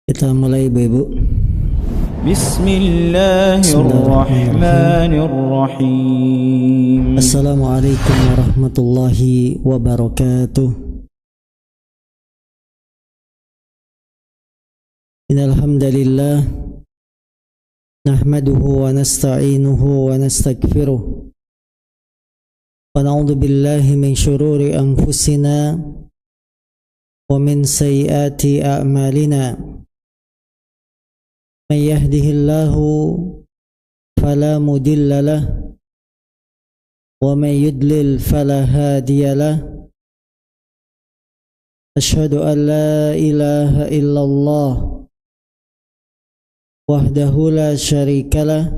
Kita mulai Ibu. Bismillahirrahmanirrahim. Assalamualaikum warahmatullahi wabarakatuh. Innal hamdalillah nahmaduhu wa nasta'inuhu wa nastaghfiruh wa na'udzu billahi min shururi anfusina wa min sayyiati a'malina. Man yahdihillahu fala mudilla lah wa man yudlil fala hadiya lah. Asyhadu an la ilaha illallah wahdahu la syarika lah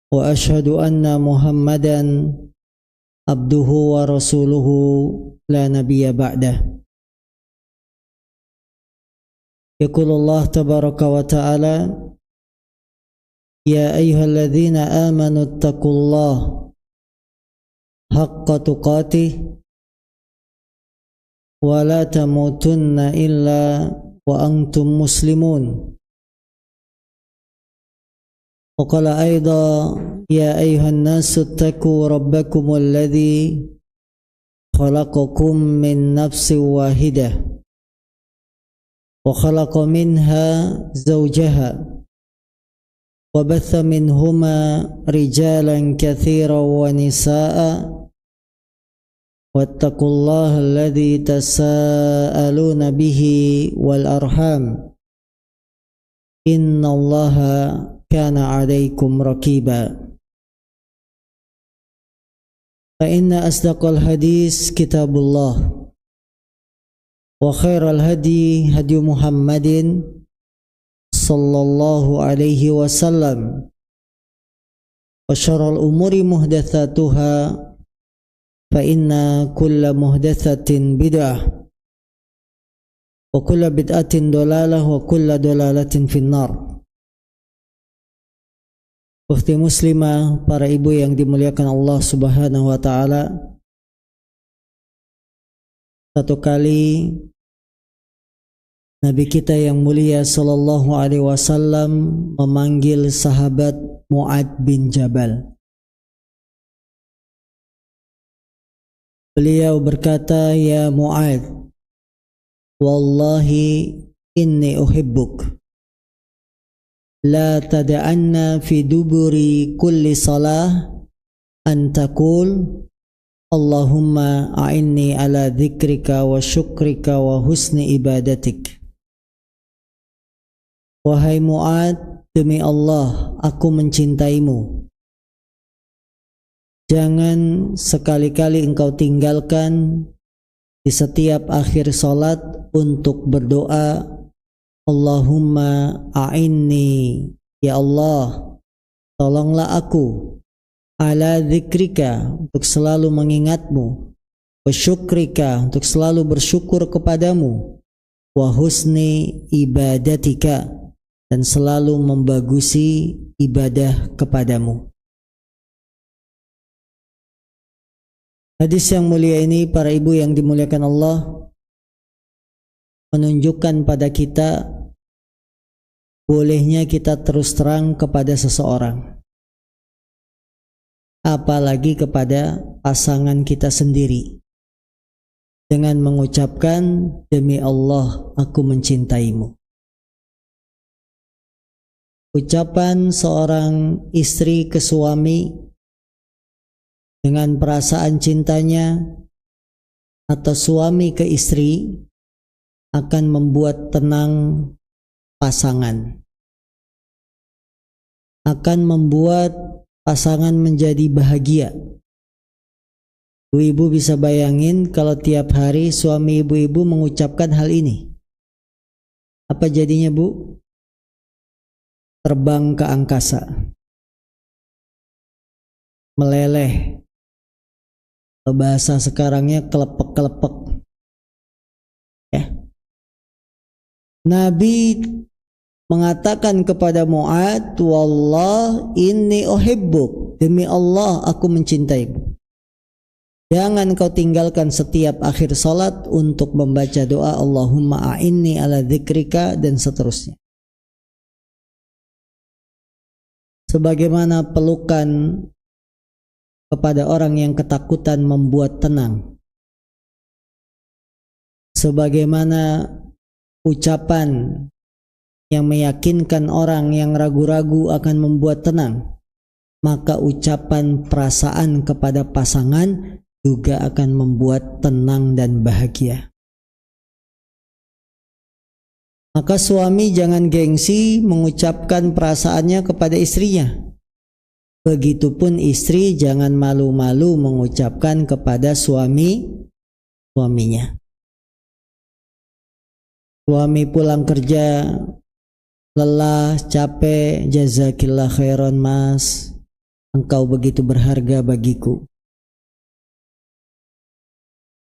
wa asyhadu anna Muhammadan abduhu wa rasuluhu la nabiyya ba'dah. Yaqulullah tabaraka wa ta'ala ya ayyuhalladzina amanu taqullaha haqqa tuqatih wa la tamutunna illa wa antum muslimun. Wa qala aidan ya ayyuhan nasu taqu rabbakumul ladzi khalaqakum min nafsin wahidah وخلق منها زوجها وبث منهما رجالا كثيرا ونساء واتقوا الله الذي تساءلون به والأرحام إن الله كان عليكم رقيبا. فإن أصدق الحديث كتاب الله وخير الهدي هدي محمد صلى الله عليه وسلم وشر الأمور محدثاتها فإن كل محدثة بدعة وكل بدعة ضلالة وكل ضلالة في النار. Ukhti muslimah, para ibu yang dimuliakan Allah Subhanahu wa taala, satu kali Nabi kita yang mulia sallallahu alaihi wasallam memanggil sahabat Mu'adz bin Jabal. Beliau berkata, "Ya Mu'adz, wallahi inni uhibbuk. La tada'anna fi duburi kulli salah an taqul Allahumma a'inni ala dzikrika wa syukrika wa husni ibadatik." Wahai Mu'adz, demi Allah aku mencintaimu. Jangan sekali-kali engkau tinggalkan di setiap akhir salat untuk berdoa, Allahumma a'inni, ya Allah tolonglah aku, ala dzikrika, untuk selalu mengingatmu, wa syukrika, untuk selalu bersyukur kepadamu, wa husni ibadatika, dan selalu membagusi ibadah kepadamu. Hadis yang mulia ini, para ibu yang dimuliakan Allah, menunjukkan pada kita bolehnya kita terus terang kepada seseorang, apalagi kepada pasangan kita sendiri, dengan mengucapkan, demi Allah aku mencintaimu. Ucapan seorang istri ke suami dengan perasaan cintanya atau suami ke istri akan membuat tenang pasangan, akan membuat pasangan menjadi bahagia. Ibu-ibu bisa bayangin kalau tiap hari suami ibu-ibu mengucapkan hal ini. Apa jadinya, Bu? Terbang ke angkasa, meleleh, bahasa sekarangnya kelepek-kelepek, ya. Nabi mengatakan kepada Mu'adz, wallah inni uhibbuk, demi Allah aku mencintaimu. Jangan kau tinggalkan setiap akhir salat untuk membaca doa Allahumma a'inni ala dzikrika dan seterusnya. Sebagaimana pelukan kepada orang yang ketakutan membuat tenang. Sebagaimana ucapan yang meyakinkan orang yang ragu-ragu akan membuat tenang, maka ucapan perasaan kepada pasangan juga akan membuat tenang dan bahagia. Maka suami jangan gengsi mengucapkan perasaannya kepada istrinya. Begitupun istri jangan malu-malu mengucapkan kepada suaminya. Suami pulang kerja lelah, capek, jazakillah khairan mas, engkau begitu berharga bagiku,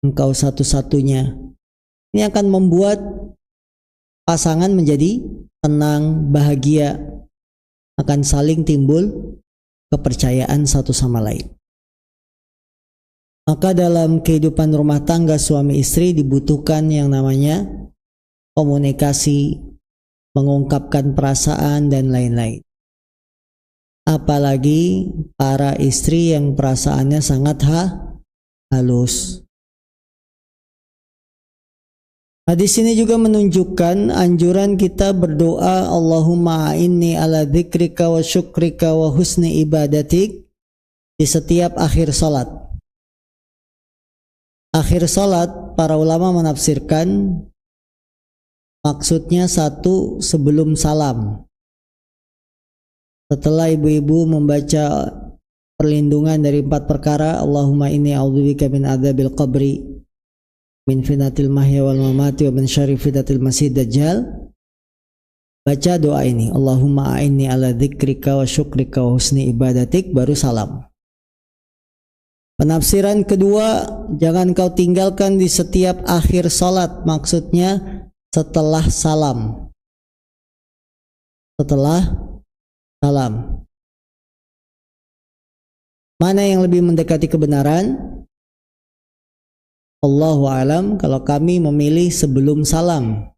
engkau satu-satunya. Ini akan membuat pasangan menjadi tenang, bahagia, akan saling timbul kepercayaan satu sama lain. Maka dalam kehidupan rumah tangga suami istri dibutuhkan yang namanya komunikasi, mengungkapkan perasaan dan lain-lain. Apalagi para istri yang perasaannya sangat halus. Hadis ini juga menunjukkan anjuran kita berdoa Allahumma a'inni ala dzikrika wa syukrika wa husni ibadatik di setiap akhir salat. Akhir salat para ulama menafsirkan maksudnya satu sebelum salam. Setelah ibu-ibu membaca perlindungan dari 4 perkara, Allahumma inni a'udzubika min adzabil qabri, min fitnatil mahya wal mamati wa min syarri fitnatil masiihid dajjal. Baca doa ini, Allahumma a'inni ala dzikrika wa syukrika wa husni ibadatik, baru salam. Penafsiran kedua, jangan kau tinggalkan di setiap akhir salat, maksudnya setelah salam. Setelah salam. Mana yang lebih mendekati kebenaran? Allahu alam, kalau kami memilih sebelum salam.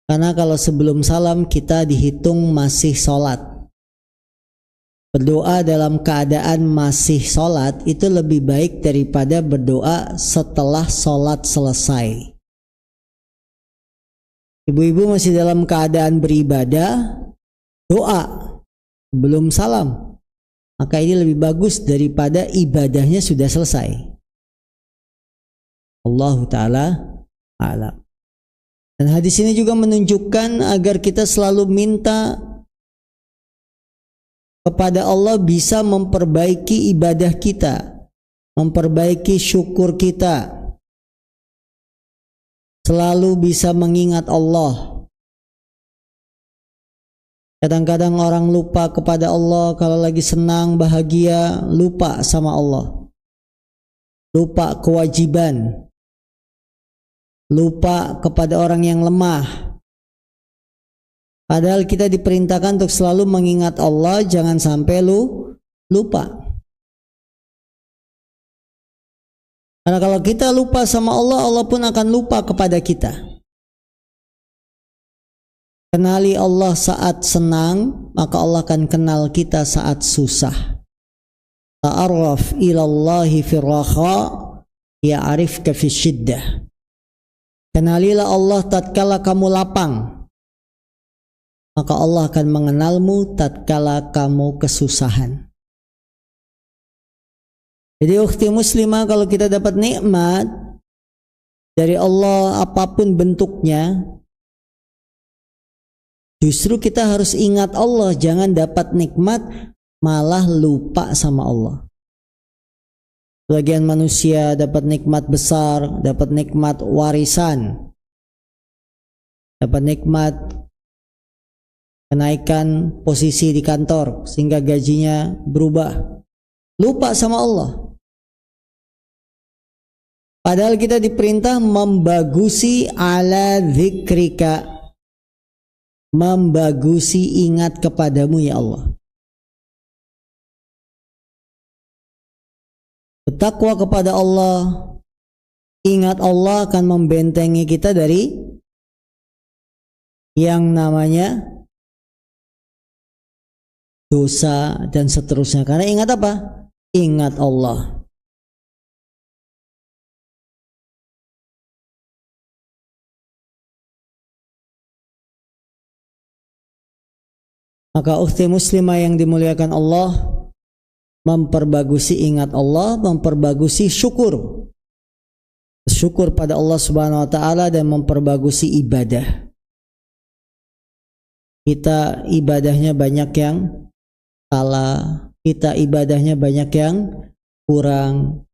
Karena kalau sebelum salam kita dihitung masih sholat. Berdoa dalam keadaan masih sholat itu lebih baik daripada berdoa setelah sholat selesai. Ibu-ibu masih dalam keadaan beribadah, doa belum salam, maka ini lebih bagus daripada ibadahnya sudah selesai. Allahu ta'ala a'lam. Dan hadis ini juga menunjukkan agar kita selalu minta kepada Allah bisa memperbaiki ibadah kita, memperbaiki syukur kita, selalu bisa mengingat Allah. Kadang-kadang orang lupa kepada Allah kalau lagi senang, bahagia, lupa sama Allah. Lupa kewajiban. Lupa kepada orang yang lemah. Padahal kita diperintahkan untuk selalu mengingat Allah, jangan sampai lupa. Karena kalau kita lupa sama Allah, Allah pun akan lupa kepada kita. Kenali Allah saat senang, maka Allah akan kenal kita saat susah. Ta'arraf ilallahi firraha ya'rifka fi syiddah. Kenalilah Allah tatkala kamu lapang, maka Allah akan mengenalmu tatkala kamu kesusahan. Jadi ukhti muslimah, kalau kita dapat nikmat dari Allah apapun bentuknya, justru kita harus ingat Allah, jangan dapat nikmat malah lupa sama Allah. Sebagian manusia dapat nikmat besar, dapat nikmat warisan, dapat nikmat kenaikan posisi di kantor sehingga gajinya berubah, lupa sama Allah. Padahal kita diperintah membagusi ala dzikrika, membagusi ingat kepadamu ya Allah. Bertakwa kepada Allah, ingat Allah akan membentengi kita dari yang namanya dosa dan seterusnya. Karena ingat apa? Ingat Allah. Maka ukhti muslimah yang dimuliakan Allah, memperbagusi ingat Allah, memperbagusi syukur. Syukur pada Allah Subhanahu wa taala dan memperbagusi ibadah. Kita ibadahnya banyak yang salah, kita ibadahnya banyak yang kurang.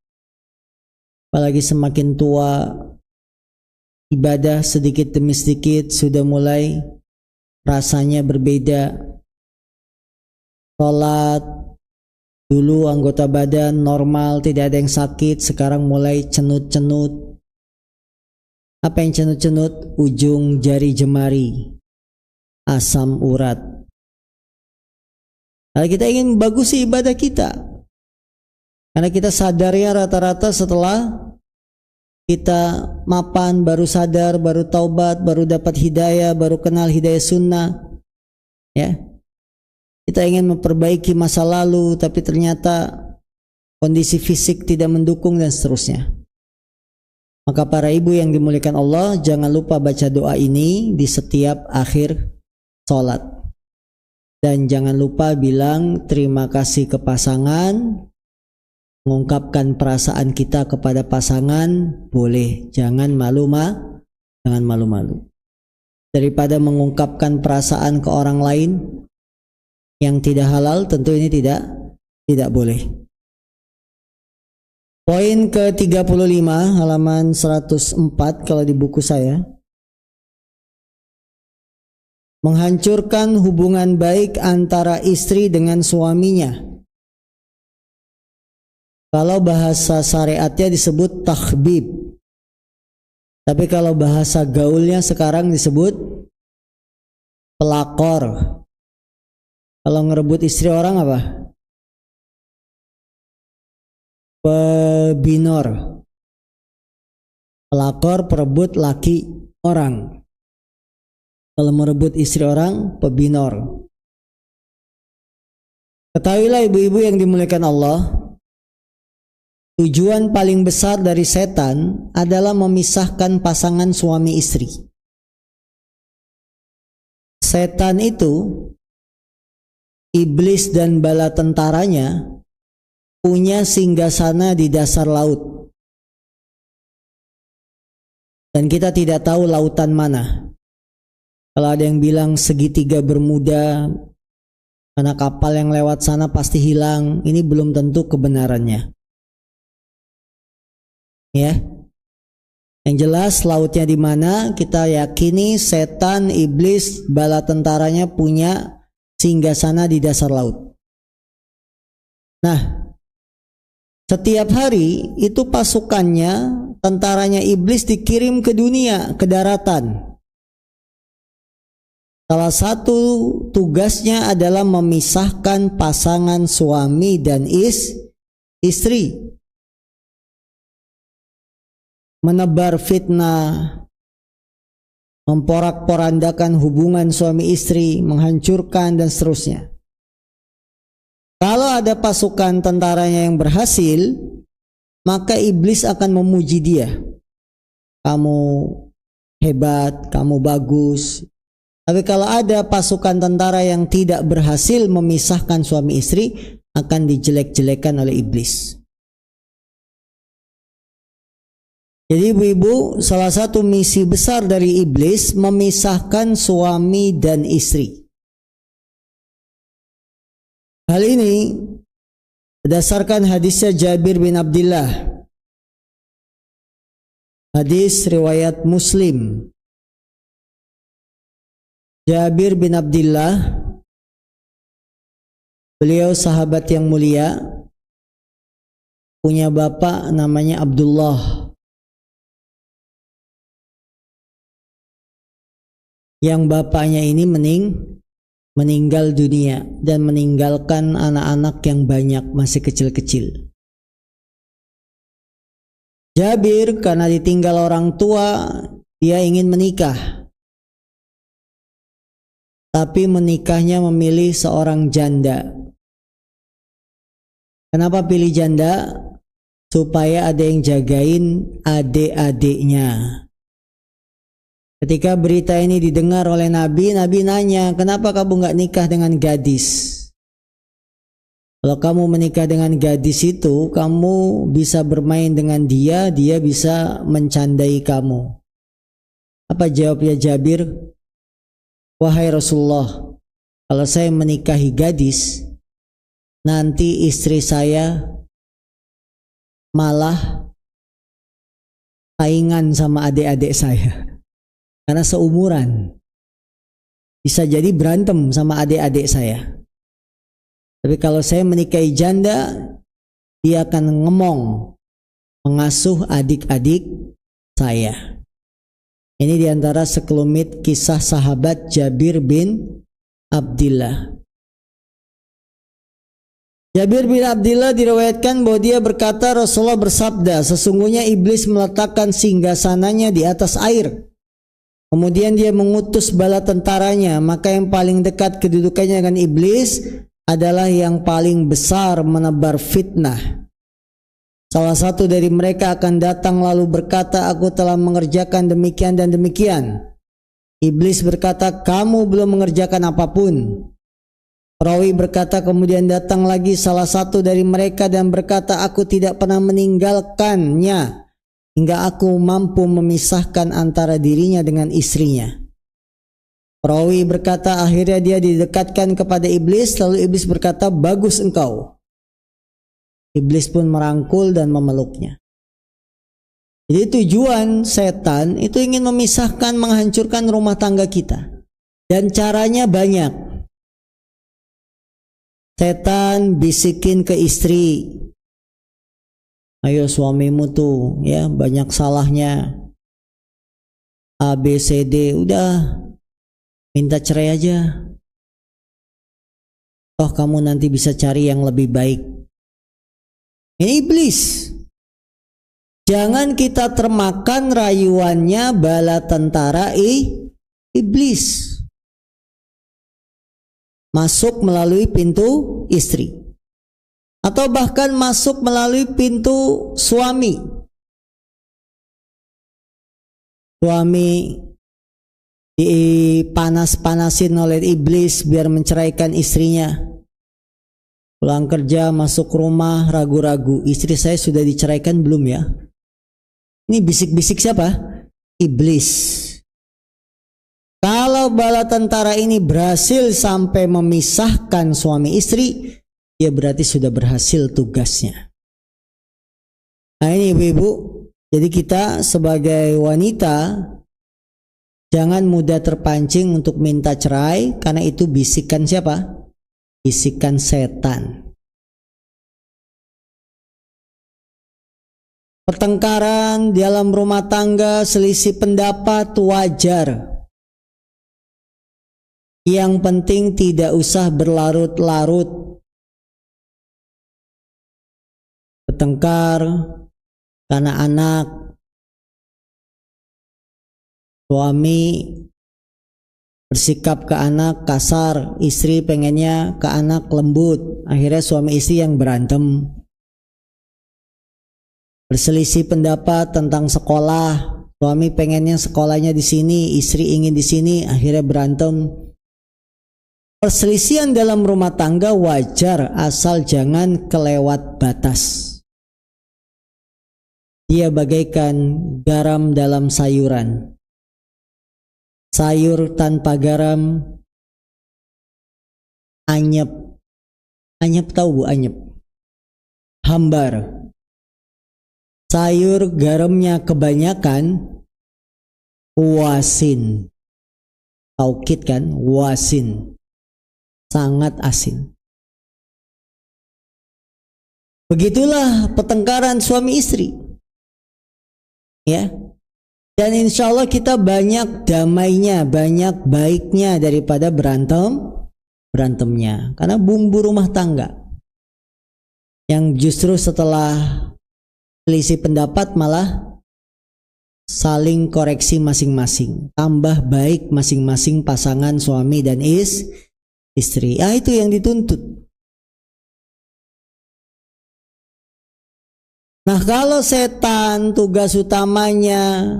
Apalagi semakin tua, ibadah sedikit demi sedikit sudah mulai rasanya berbeda. Salat dulu anggota badan normal, tidak ada yang sakit, sekarang mulai cenut-cenut. Apa yang cenut-cenut? Ujung jari jemari, asam urat. Kalau kita ingin bagusi ibadah kita, karena kita sadarnya rata-rata setelah kita mapan, baru sadar, baru taubat, baru dapat hidayah, baru kenal hidayah sunnah, ya. Kita ingin memperbaiki masa lalu, tapi ternyata kondisi fisik tidak mendukung dan seterusnya. Maka para ibu yang dimuliakan Allah, jangan lupa baca doa ini di setiap akhir sholat. Dan jangan lupa bilang terima kasih ke pasangan, mengungkapkan perasaan kita kepada pasangan, boleh. Jangan malu-malu. Daripada mengungkapkan perasaan ke orang lain yang tidak halal, tentu ini tidak boleh. Poin ke-35 halaman 104 kalau di buku saya. Menghancurkan hubungan baik antara istri dengan suaminya. Kalau bahasa syariatnya disebut takhbib. Tapi kalau bahasa gaulnya sekarang disebut pelakor. Kalau ngerebut istri orang apa? Pebinor. Pelakor perebut laki orang. Kalau merebut istri orang, pebinor. Ketahuilah ibu-ibu yang dimuliakan Allah, tujuan paling besar dari setan adalah memisahkan pasangan suami istri. Setan itu, iblis dan bala tentaranya punya singgasana di dasar laut. Dan kita tidak tahu lautan mana. Kalau ada yang bilang segitiga Bermuda, karena kapal yang lewat sana pasti hilang, ini belum tentu kebenarannya. Ya. Yang jelas lautnya di mana, kita yakini setan, iblis, bala tentaranya punya singgasana di dasar laut. Nah, setiap hari itu pasukannya, tentaranya iblis dikirim ke dunia, ke daratan. Salah satu tugasnya adalah memisahkan pasangan suami dan istri. Menebar fitnah, memporak-porandakan hubungan suami istri, menghancurkan dan seterusnya. Kalau ada pasukan tentaranya yang berhasil, maka iblis akan memuji dia. Kamu hebat, kamu bagus. Tapi kalau ada pasukan tentara yang tidak berhasil memisahkan suami istri, akan dijelek-jelekan oleh iblis. Jadi ibu-ibu, salah satu misi besar dari iblis memisahkan suami dan istri. Hal ini berdasarkan hadisnya Jabir bin Abdullah. Hadis riwayat Muslim. Jabir bin Abdullah, beliau sahabat yang mulia, punya bapak namanya Abdullah. Yang bapaknya ini meninggal dunia dan meninggalkan anak-anak yang banyak, masih kecil-kecil. Jabir karena ditinggal orang tua, dia ingin menikah. Tapi menikahnya memilih seorang janda. Kenapa pilih janda? Supaya ada yang jagain adik-adiknya. Ketika berita ini didengar oleh Nabi, Nabi nanya, kenapa kamu nggak nikah dengan gadis? Kalau kamu menikah dengan gadis itu, kamu bisa bermain dengan dia, dia bisa mencandai kamu. Apa jawabnya Jabir? Wahai Rasulullah, kalau saya menikahi gadis, nanti istri saya malah saingan sama adik-adik saya. Karena seumuran. Bisa jadi berantem sama adik-adik saya. Tapi kalau saya menikahi janda, dia akan ngemong mengasuh adik-adik saya. Ini diantara sekelumit kisah sahabat Jabir bin Abdillah. Jabir bin Abdillah diriwayatkan bahwa dia berkata, Rasulullah bersabda, sesungguhnya iblis meletakkan singgasananya di atas air. Kemudian dia mengutus bala tentaranya, maka yang paling dekat kedudukannya dengan iblis adalah yang paling besar menebar fitnah. Salah satu dari mereka akan datang lalu berkata, aku telah mengerjakan demikian dan demikian. Iblis berkata, kamu belum mengerjakan apapun. Perawi berkata, kemudian datang lagi salah satu dari mereka dan berkata, aku tidak pernah meninggalkannya hingga aku mampu memisahkan antara dirinya dengan istrinya. Perawi berkata, akhirnya dia didekatkan kepada iblis, lalu iblis berkata, bagus engkau. Iblis pun merangkul dan memeluknya. Jadi tujuan setan itu ingin memisahkan, menghancurkan rumah tangga kita. Dan caranya banyak. Setan bisikin ke istri, ayo suamimu tuh ya banyak salahnya, A, B, C, D, udah minta cerai aja. Toh kamu nanti bisa cari yang lebih baik. Ini iblis. Jangan kita termakan rayuannya bala tentara iblis. Masuk melalui pintu istri. Atau bahkan masuk melalui pintu suami. Suami dipanas-panasin oleh iblis biar menceraikan istrinya. Pulang kerja, masuk rumah, ragu-ragu. Istri saya sudah diceraikan belum ya? Ini bisik-bisik siapa? Iblis. Kalau bala tentara ini berhasil sampai memisahkan suami istri, dia berarti sudah berhasil tugasnya. Nah ini ibu-ibu, jadi kita sebagai wanita jangan mudah terpancing untuk minta cerai, karena itu bisikan siapa? Bisikan setan. Pertengkaran dalam rumah tangga, selisih pendapat wajar. Yang penting tidak usah berlarut-larut. Bertengkar karena anak. Suami bersikap ke anak kasar, istri pengennya ke anak lembut. Akhirnya suami istri yang berantem. Berselisih pendapat tentang sekolah. Suami pengennya sekolahnya di sini, istri ingin di sini, akhirnya berantem. Perselisihan dalam rumah tangga wajar asal jangan kelewat batas. Dia bagaikan garam dalam sayuran. Sayur tanpa garam anyep. Anyep tahu bu, anyep. Hambar. Sayur garamnya kebanyakan wasin. Taukid kan, wasin. Sangat asin. Begitulah pertengkaran suami istri. Ya. Dan insya Allah kita banyak damainya, banyak baiknya daripada berantemnya. Karena bumbu rumah tangga yang justru setelah selisih pendapat malah saling koreksi masing-masing, tambah baik masing-masing pasangan suami dan istri. Itu yang dituntut. Nah, kalau setan tugas utamanya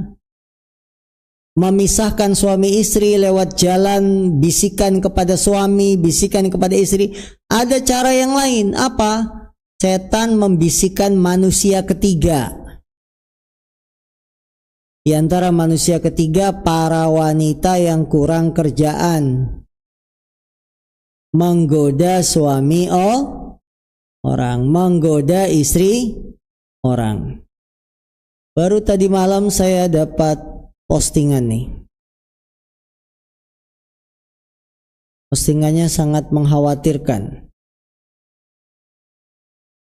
memisahkan suami istri lewat jalan bisikan kepada suami, bisikan kepada istri, ada cara yang lain. Apa? Setan membisikkan manusia ketiga. Di antara manusia ketiga, para wanita yang kurang kerjaan, menggoda suami orang, menggoda istri orang. Baru tadi malam saya dapat postingan nih. Postingannya sangat mengkhawatirkan.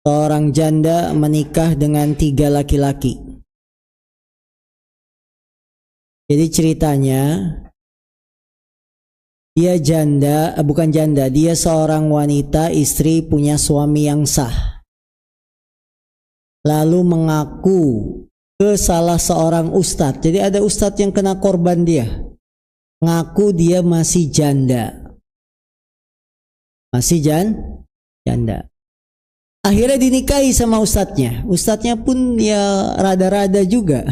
Seorang janda menikah dengan 3 laki-laki. Jadi ceritanya, dia bukan janda, dia seorang wanita, istri, punya suami yang sah. Lalu mengaku ke salah seorang ustadz. Jadi ada ustadz yang kena korban dia. Ngaku dia masih janda. Masih janda. Akhirnya dinikahi sama ustadznya. Ustadznya pun ya rada-rada juga.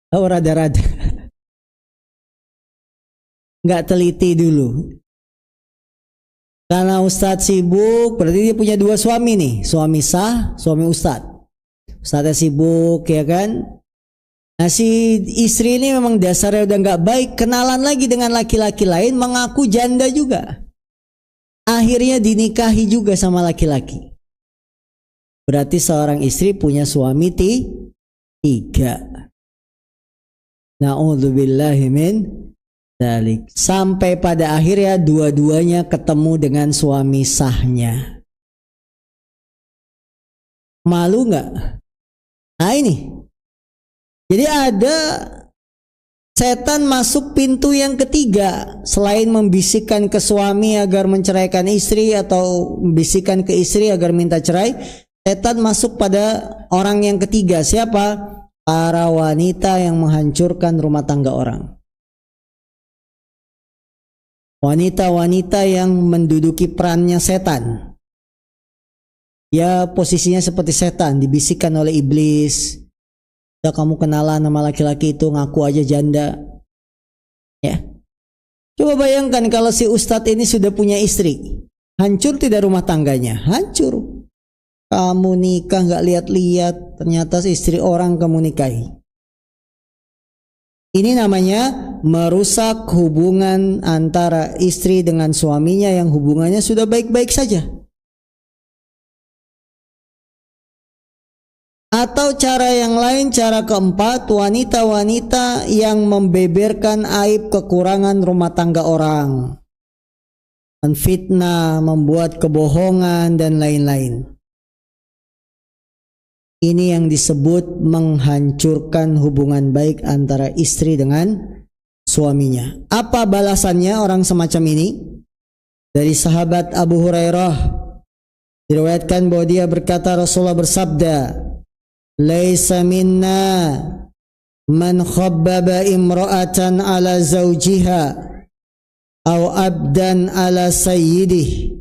Rada-rada. Nggak teliti dulu. Karena ustadz sibuk, berarti dia punya 2 suami nih. Suami sah, suami ustadz. Ustadznya sibuk, ya kan. Nah, si istri ini memang dasarnya udah nggak baik, kenalan lagi dengan laki-laki lain, mengaku janda juga. Akhirnya dinikahi juga sama laki-laki. Berarti seorang istri punya suami 3. Na'udzubillahi min dzalik. Sampai pada akhirnya dua-duanya ketemu dengan suami sahnya. Malu nggak? Nah ini. Jadi ada setan masuk pintu yang ketiga. Selain membisikkan ke suami agar menceraikan istri atau membisikkan ke istri agar minta cerai, setan masuk pada orang yang ketiga. Siapa? Para wanita yang menghancurkan rumah tangga orang. Wanita-wanita yang menduduki perannya setan. Ya, posisinya seperti setan, dibisikkan oleh iblis. Ya, kamu kenalan sama laki-laki itu, ngaku aja janda. Ya. Coba bayangkan kalau si ustadz ini sudah punya istri. Hancur tidak rumah tangganya? Hancur. Kamu nikah gak lihat-lihat, ternyata istri orang kamu nikahi. Ini namanya merusak hubungan antara istri dengan suaminya yang hubungannya sudah baik-baik saja. Atau cara yang lain, cara keempat, wanita-wanita yang membeberkan aib kekurangan rumah tangga orang, menfitnah, membuat kebohongan dan lain-lain. Ini yang disebut menghancurkan hubungan baik antara istri dengan suaminya. Apa balasannya orang semacam ini? Dari sahabat Abu Hurairah diriwayatkan bahwa dia berkata, Rasulullah bersabda, "Laisa minna man khabbaba imra'atan ala zawjiha aw abdan ala sayyidih."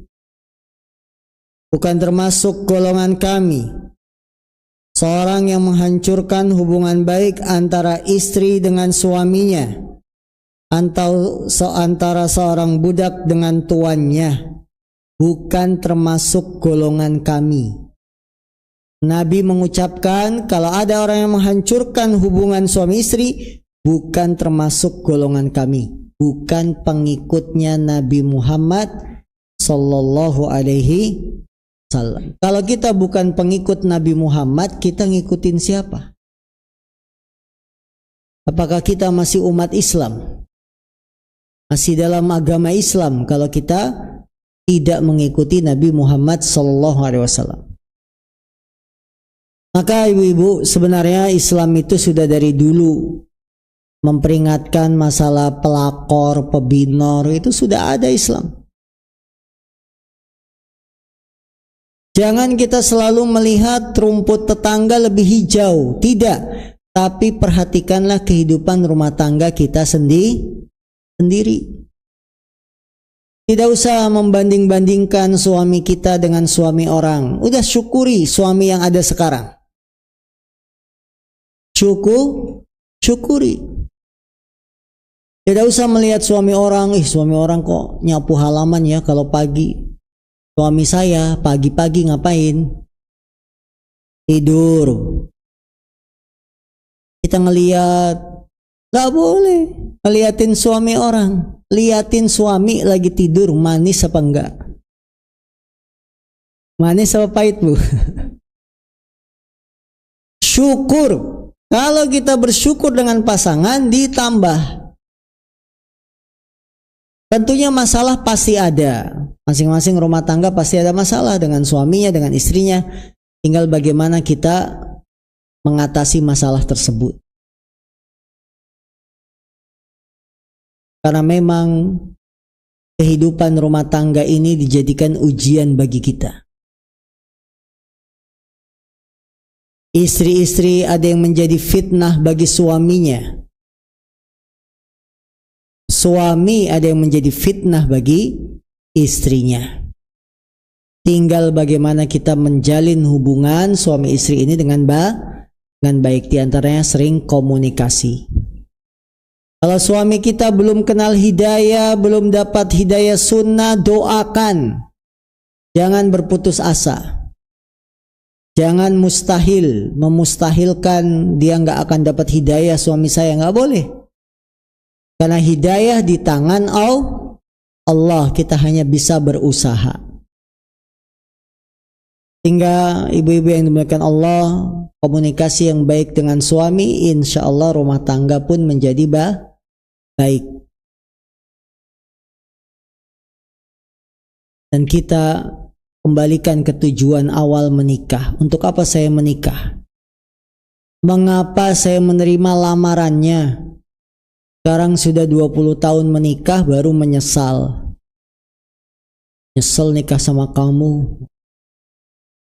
Bukan termasuk golongan kami seorang yang menghancurkan hubungan baik antara istri dengan suaminya, atau antara seorang budak dengan tuannya. Bukan termasuk golongan kami. Nabi mengucapkan kalau ada orang yang menghancurkan hubungan suami istri, bukan termasuk golongan kami, bukan pengikutnya Nabi Muhammad sallallahu alaihi wasallam. Kalau kita bukan pengikut Nabi Muhammad, kita ngikutin siapa? Apakah kita masih umat Islam? Masih dalam agama Islam kalau kita tidak mengikuti Nabi Muhammad sallallahu alaihi wasallam? Maka ibu-ibu, sebenarnya Islam itu sudah dari dulu memperingatkan masalah pelakor, pebinor, itu sudah ada Islam. Jangan kita selalu melihat rumput tetangga lebih hijau, tidak. Tapi perhatikanlah kehidupan rumah tangga kita sendiri. Tidak usah membanding-bandingkan suami kita dengan suami orang. Udah syukuri suami yang ada sekarang. Syukuri. Tidak usah melihat suami orang kok nyapu halaman ya kalau pagi. Suami saya pagi-pagi ngapain? Tidur. Kita ngeliat, gak boleh ngeliatin suami orang. Liatin suami lagi tidur, manis apa enggak? Manis apa pahit, Bu? Syukur. Kalau kita bersyukur dengan pasangan, ditambah. Tentunya masalah pasti ada. Masing-masing rumah tangga pasti ada masalah dengan suaminya, dengan istrinya. Tinggal bagaimana kita mengatasi masalah tersebut. Karena memang kehidupan rumah tangga ini dijadikan ujian bagi kita. Istri-istri ada yang menjadi fitnah bagi suaminya. Suami ada yang menjadi fitnah bagi istrinya. Tinggal bagaimana kita menjalin hubungan suami istri ini dengan baik. Di antaranya sering komunikasi. Kalau suami kita belum kenal hidayah, belum dapat hidayah sunnah, doakan. Jangan berputus asa. Jangan memustahilkan dia nggak akan dapat hidayah suami saya, nggak boleh. Karena hidayah di tangan Allah, kita hanya bisa berusaha. Hingga ibu-ibu yang dimuliakan Allah, komunikasi yang baik dengan suami, insya Allah rumah tangga pun menjadi baik. Dan kita kembalikan ke tujuan awal menikah. Untuk apa saya menikah? Mengapa saya menerima lamarannya? Sekarang sudah 20 tahun menikah baru menyesal. Nyesel nikah sama kamu.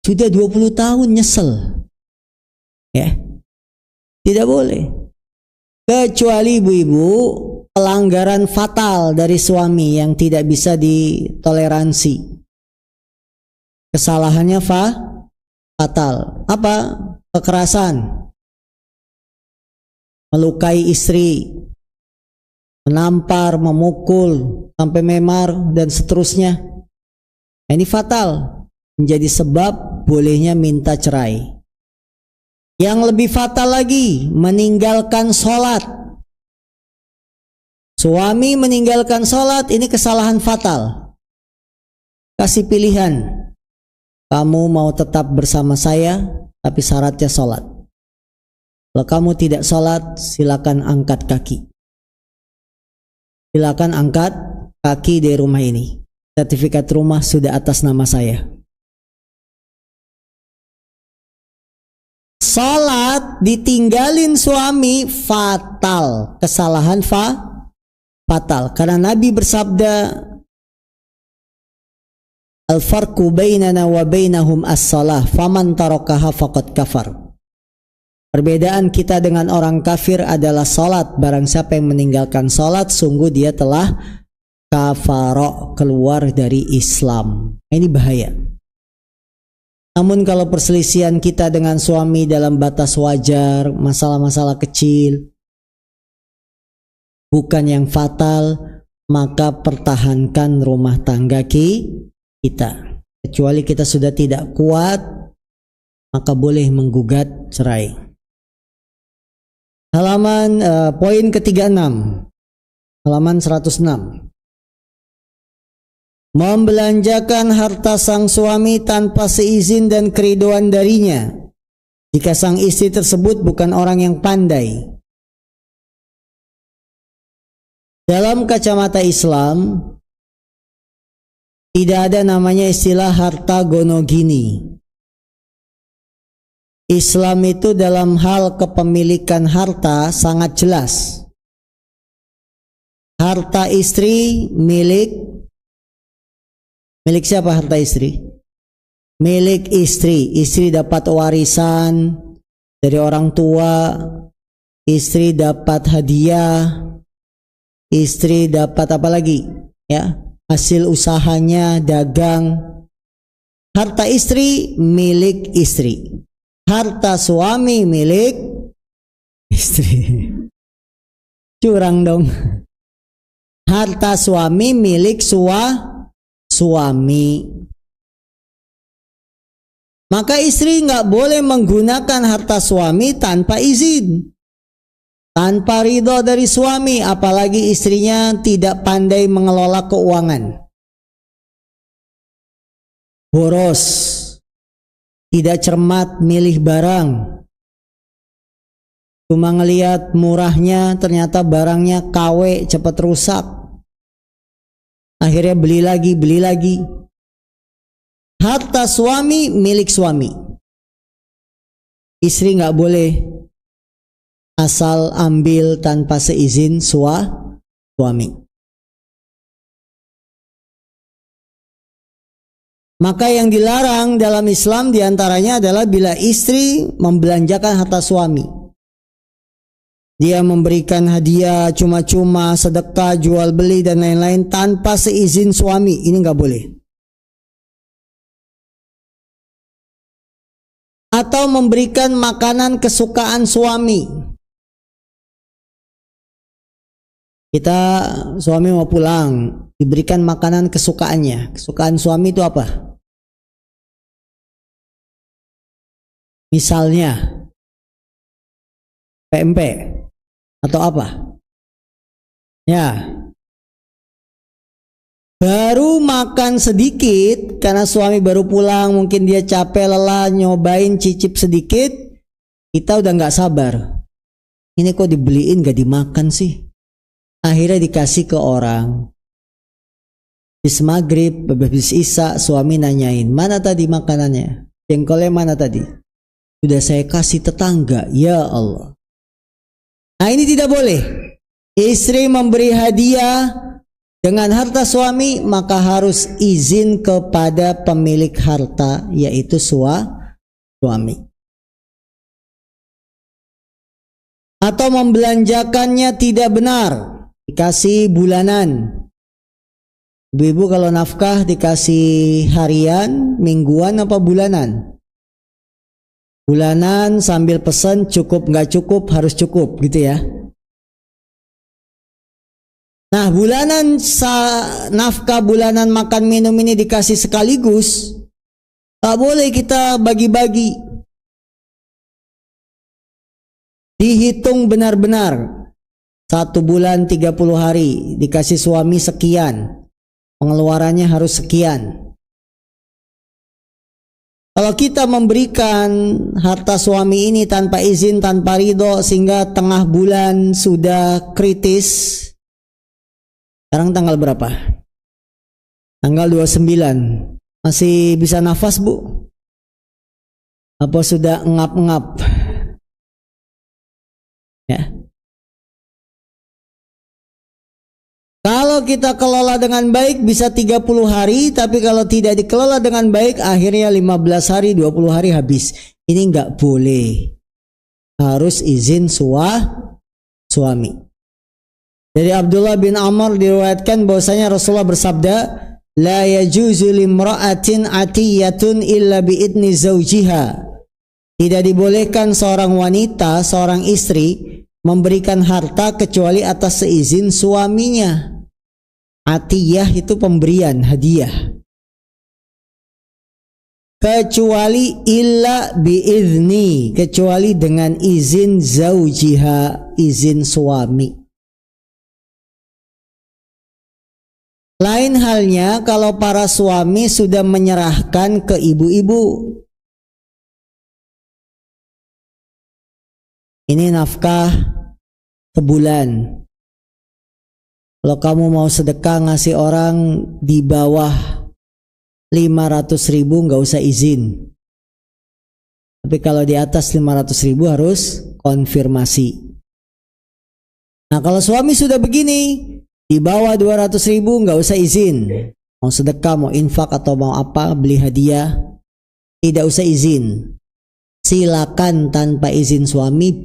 Sudah 20 tahun nyesel. Ya. Tidak boleh. Kecuali ibu-ibu pelanggaran fatal dari suami yang tidak bisa ditoleransi. Kesalahannya fatal. Apa? Kekerasan. Melukai istri. Menampar, memukul, sampai memar, dan seterusnya. Ini fatal. Menjadi sebab bolehnya minta cerai. Yang lebih fatal lagi, meninggalkan sholat. Suami meninggalkan sholat, ini kesalahan fatal. Kasih pilihan. Kamu mau tetap bersama saya, tapi syaratnya sholat. Kalau kamu tidak sholat, silakan angkat kaki. Silakan angkat kaki dari rumah ini. Sertifikat rumah sudah atas nama saya. Salat ditinggalin suami fatal. Kesalahan fatal. Karena Nabi bersabda, Al-farqu bainana wa bainahum as-salah, faman tarakaha faqad kafar. Perbedaan kita dengan orang kafir adalah salat. Barang siapa yang meninggalkan salat, sungguh dia telah kafaro, keluar dari Islam. Ini bahaya. Namun kalau perselisihan kita dengan suami dalam batas wajar, masalah-masalah kecil, bukan yang fatal, maka pertahankan rumah tangga kita. Kecuali kita sudah tidak kuat, maka boleh menggugat cerai. Halaman poin ke-36, halaman 106. Membelanjakan harta sang suami tanpa seizin dan keridoan darinya, jika sang istri tersebut bukan orang yang pandai. Dalam kacamata Islam, tidak ada namanya istilah harta gonogini. Islam itu dalam hal kepemilikan harta sangat jelas. Harta istri milik siapa harta istri? milik istri. Istri dapat warisan dari orang tua, istri dapat hadiah, istri dapat apa lagi? Ya, hasil usahanya, dagang. Harta istri milik istri. Harta suami milik istri. Curang dong. Harta suami milik suami. Maka istri nggak boleh menggunakan harta suami tanpa izin, tanpa ridho dari suami, apalagi istrinya tidak pandai mengelola keuangan. Boros, tidak cermat milih barang. Cuma ngelihat murahnya, ternyata barangnya KW, cepat rusak. Akhirnya beli lagi. Harta suami milik suami. Istri nggak boleh asal ambil tanpa seizin suami. Maka yang dilarang dalam Islam diantaranya adalah bila istri membelanjakan harta suami. Dia memberikan hadiah cuma-cuma, sedekah, jual beli dan lain-lain tanpa seizin suami. Ini nggak boleh. Atau memberikan makanan kesukaan suami. Suami mau pulang, diberikan makanan kesukaannya. Kesukaan suami itu apa? Misalnya PMP atau apa? Ya. Baru makan sedikit karena suami baru pulang, mungkin dia capek lelah, nyobain cicip sedikit, kita udah nggak sabar. Ini kok dibeliin gak dimakan sih? Akhirnya dikasih ke orang. Habis maghrib, habis isya, suami nanyain, mana tadi makanannya? Jengkolnya mana tadi? Sudah saya kasih tetangga. Ya Allah. Nah ini tidak boleh. Istri memberi hadiah dengan harta suami, maka harus izin kepada pemilik harta, yaitu suami. Atau membelanjakannya tidak benar, dikasih bulanan. Ibu-ibu kalau nafkah dikasih harian, mingguan apa bulanan? Bulanan sambil pesan cukup nggak cukup, harus cukup gitu ya. Nah, bulanan nafkah bulanan makan minum ini dikasih sekaligus, tak boleh kita bagi-bagi. Dihitung benar-benar. 1 bulan 30 hari dikasih suami sekian, pengeluarannya harus sekian. Kalau kita memberikan harta suami ini tanpa izin, tanpa ridho, sehingga tengah bulan sudah kritis. Sekarang tanggal berapa? Tanggal 29. Masih bisa nafas, Bu? Apa sudah ngap-ngap? Ya. Kalau kita kelola dengan baik bisa 30 hari, tapi kalau tidak dikelola dengan baik akhirnya 15 hari, 20 hari habis. Ini enggak boleh. Harus izin suami. Dari Abdullah bin Amr diriwayatkan bahwasanya Rasulullah bersabda, "La yajuzu limra'atin atiyatun illa biidni zawjiha." Tidak dibolehkan seorang wanita, seorang istri memberikan harta kecuali atas seizin suaminya. Atiyah itu pemberian, hadiah. Kecuali illa biizni, kecuali dengan izin zawjiha, izin suami. Lain halnya kalau para suami sudah menyerahkan ke ibu-ibu. Ini nafkah sebulan. Kalau kamu mau sedekah ngasih orang di bawah 500.000 nggak usah izin. Tapi kalau di atas 500.000 harus konfirmasi. Nah kalau suami sudah begini, di bawah 200.000 nggak usah izin. Mau sedekah, mau infak atau mau apa, beli hadiah, tidak usah izin. Silakan tanpa izin suami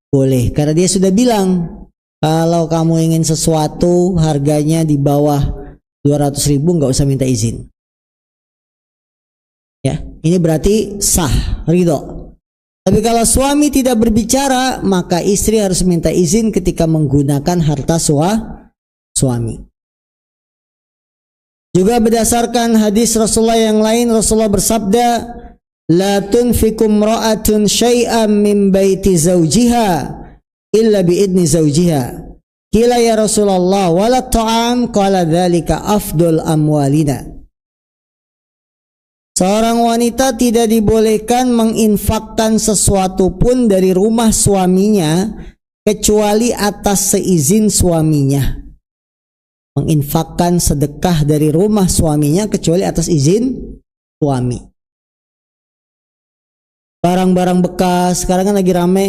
boleh. Karena dia sudah bilang, kalau kamu ingin sesuatu harganya di bawah 200.000 nggak usah minta izin. Ya, ini berarti sah, ridho. Tapi kalau suami tidak berbicara, maka istri harus minta izin ketika menggunakan harta suami. Juga berdasarkan hadis Rasulullah yang lain, Rasulullah bersabda, la tunfiku imra'atun syai'an min baiti zawjiha illa biidni zawjiha. Qila ya Rasulullah wala ta'am, qala dzalika afdal amwalina. Seorang wanita tidak dibolehkan menginfakkan sesuatu pun dari rumah suaminya kecuali atas seizin suaminya. Menginfakkan sedekah dari rumah suaminya kecuali atas izin suami. Barang-barang bekas, sekarang kan lagi rame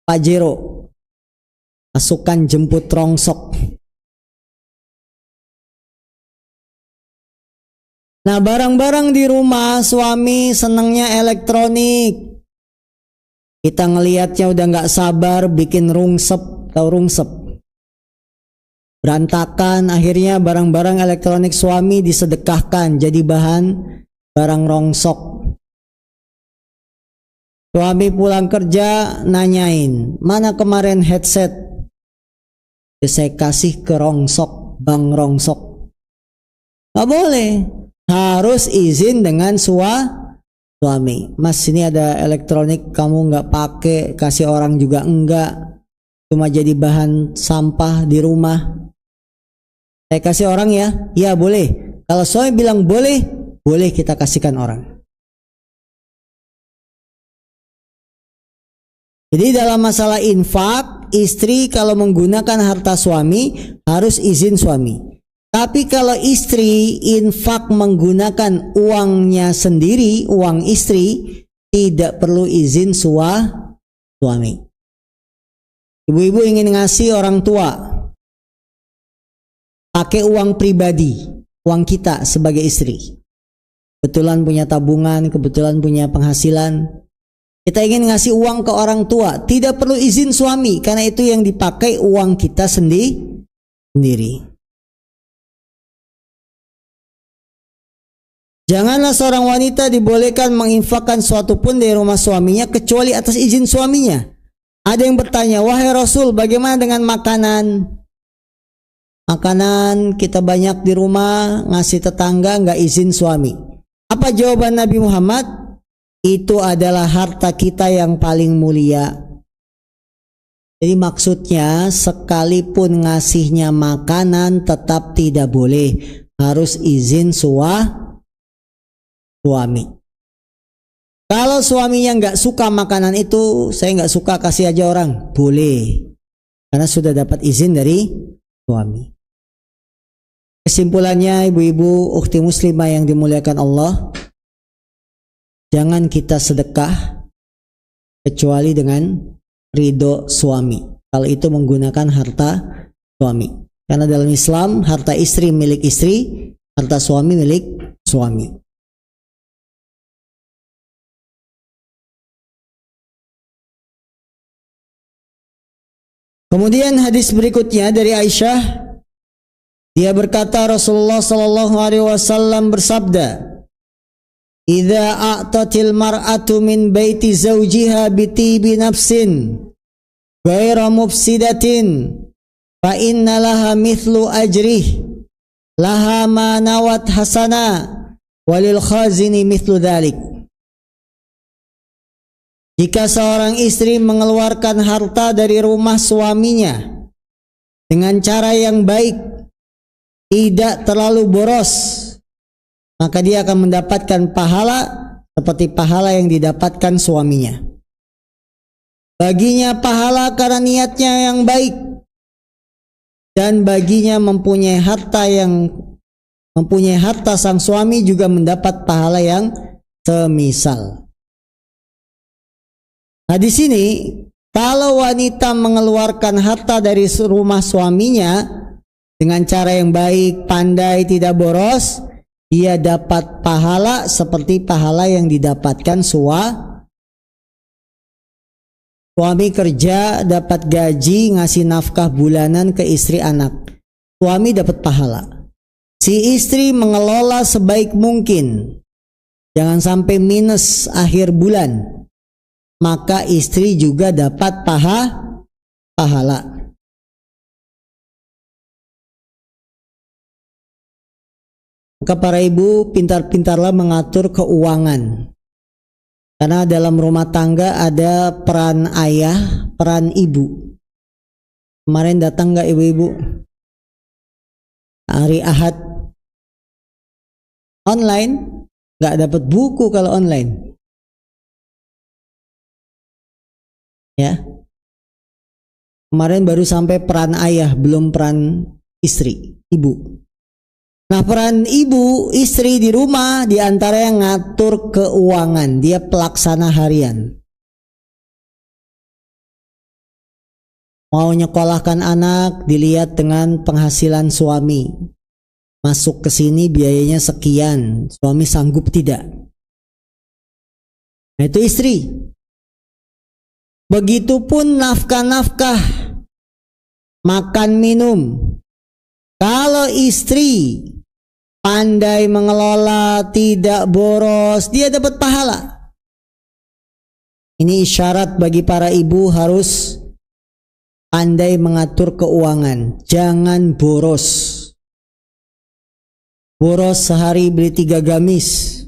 Pajero, pasukan jemput rongsok. Nah, barang-barang di rumah suami senangnya elektronik. Kita ngelihatnya udah nggak sabar bikin rungsep, tahu rungsep. Berantakan, akhirnya barang-barang elektronik suami disedekahkan jadi bahan barang rongsok. Suami pulang kerja nanyain, mana kemarin headset? Saya kasih ke rongsok, bang rongsok. Nggak boleh. Harus izin dengan suami. Mas, ini ada elektronik kamu nggak pakai, kasih orang juga enggak, cuma jadi bahan sampah di rumah. Saya kasih orang ya? Ya boleh. Kalau suami bilang boleh, boleh kita kasihkan orang. Jadi dalam masalah infak, istri kalau menggunakan harta suami harus izin suami. Tapi kalau istri infak menggunakan uangnya sendiri, uang istri, tidak perlu izin suami. Ibu-ibu ingin ngasih orang tua, pakai uang pribadi, uang kita sebagai istri. Kebetulan punya tabungan, kebetulan punya penghasilan. Kita ingin ngasih uang ke orang tua, tidak perlu izin suami, karena itu yang dipakai uang kita sendiri. Janganlah seorang wanita dibolehkan menginfakkan suatu pun dari rumah suaminya kecuali atas izin suaminya. Ada yang bertanya, wahai Rasul, bagaimana dengan makanan? Makanan kita banyak di rumah, ngasih tetangga nggak izin suami. Apa jawaban Nabi Muhammad? Itu adalah harta kita yang paling mulia. Jadi maksudnya sekalipun ngasihnya makanan tetap tidak boleh, harus izin suami. Kalau suaminya nggak suka makanan itu, saya nggak suka, kasih aja orang, boleh, karena sudah dapat izin dari suami. Kesimpulannya, ibu-ibu, ukhti muslimah yang dimuliakan Allah, jangan kita sedekah kecuali dengan ridho suami. Kalau itu menggunakan harta suami, karena dalam Islam harta istri milik istri, harta suami milik suami. Kemudian hadis berikutnya dari Aisyah, dia berkata Rasulullah sallallahu alaihi wasallam bersabda, "Idza a'tatil mar'atu min baiti zawjiha bi tibi nafsin ghaira mufsidatin fa inna laha mithlu ajrih laha ma nawat hasana walil khazini mithlu dhalik." Jika seorang istri mengeluarkan harta dari rumah suaminya dengan cara yang baik, tidak terlalu boros, maka dia akan mendapatkan pahala seperti pahala yang didapatkan suaminya. Baginya pahala karena niatnya yang baik, dan baginya mempunyai harta sang suami juga mendapat pahala yang semisal. Nah di sini, kalau wanita mengeluarkan harta dari rumah suaminya dengan cara yang baik, pandai, tidak boros, dia dapat pahala seperti pahala yang didapatkan suami kerja, dapat gaji, ngasih nafkah bulanan ke istri anak. Suami dapat pahala. Si istri mengelola sebaik mungkin. Jangan sampai minus akhir bulan. Maka istri juga dapat pahala. Maka para ibu pintar-pintarlah mengatur keuangan. Karena dalam rumah tangga ada peran ayah, peran ibu. Kemarin datang gak ibu-ibu? Hari Ahad. Online. Gak dapat buku kalau online. Ya. Kemarin baru sampai peran ayah, belum peran istri, ibu. Nah, peran ibu, istri di rumah diantara yang ngatur keuangan. Dia pelaksana harian. Mau nyekolahkan anak, dilihat dengan penghasilan suami. Masuk ke sini biayanya sekian. Suami sanggup tidak? Nah, itu istri. Begitupun nafkah-nafkah. Makan minum. Kalau istri pandai mengelola, tidak boros, dia dapat pahala. Ini isyarat bagi para ibu harus pandai mengatur keuangan. Jangan boros. Boros sehari beli 3 gamis.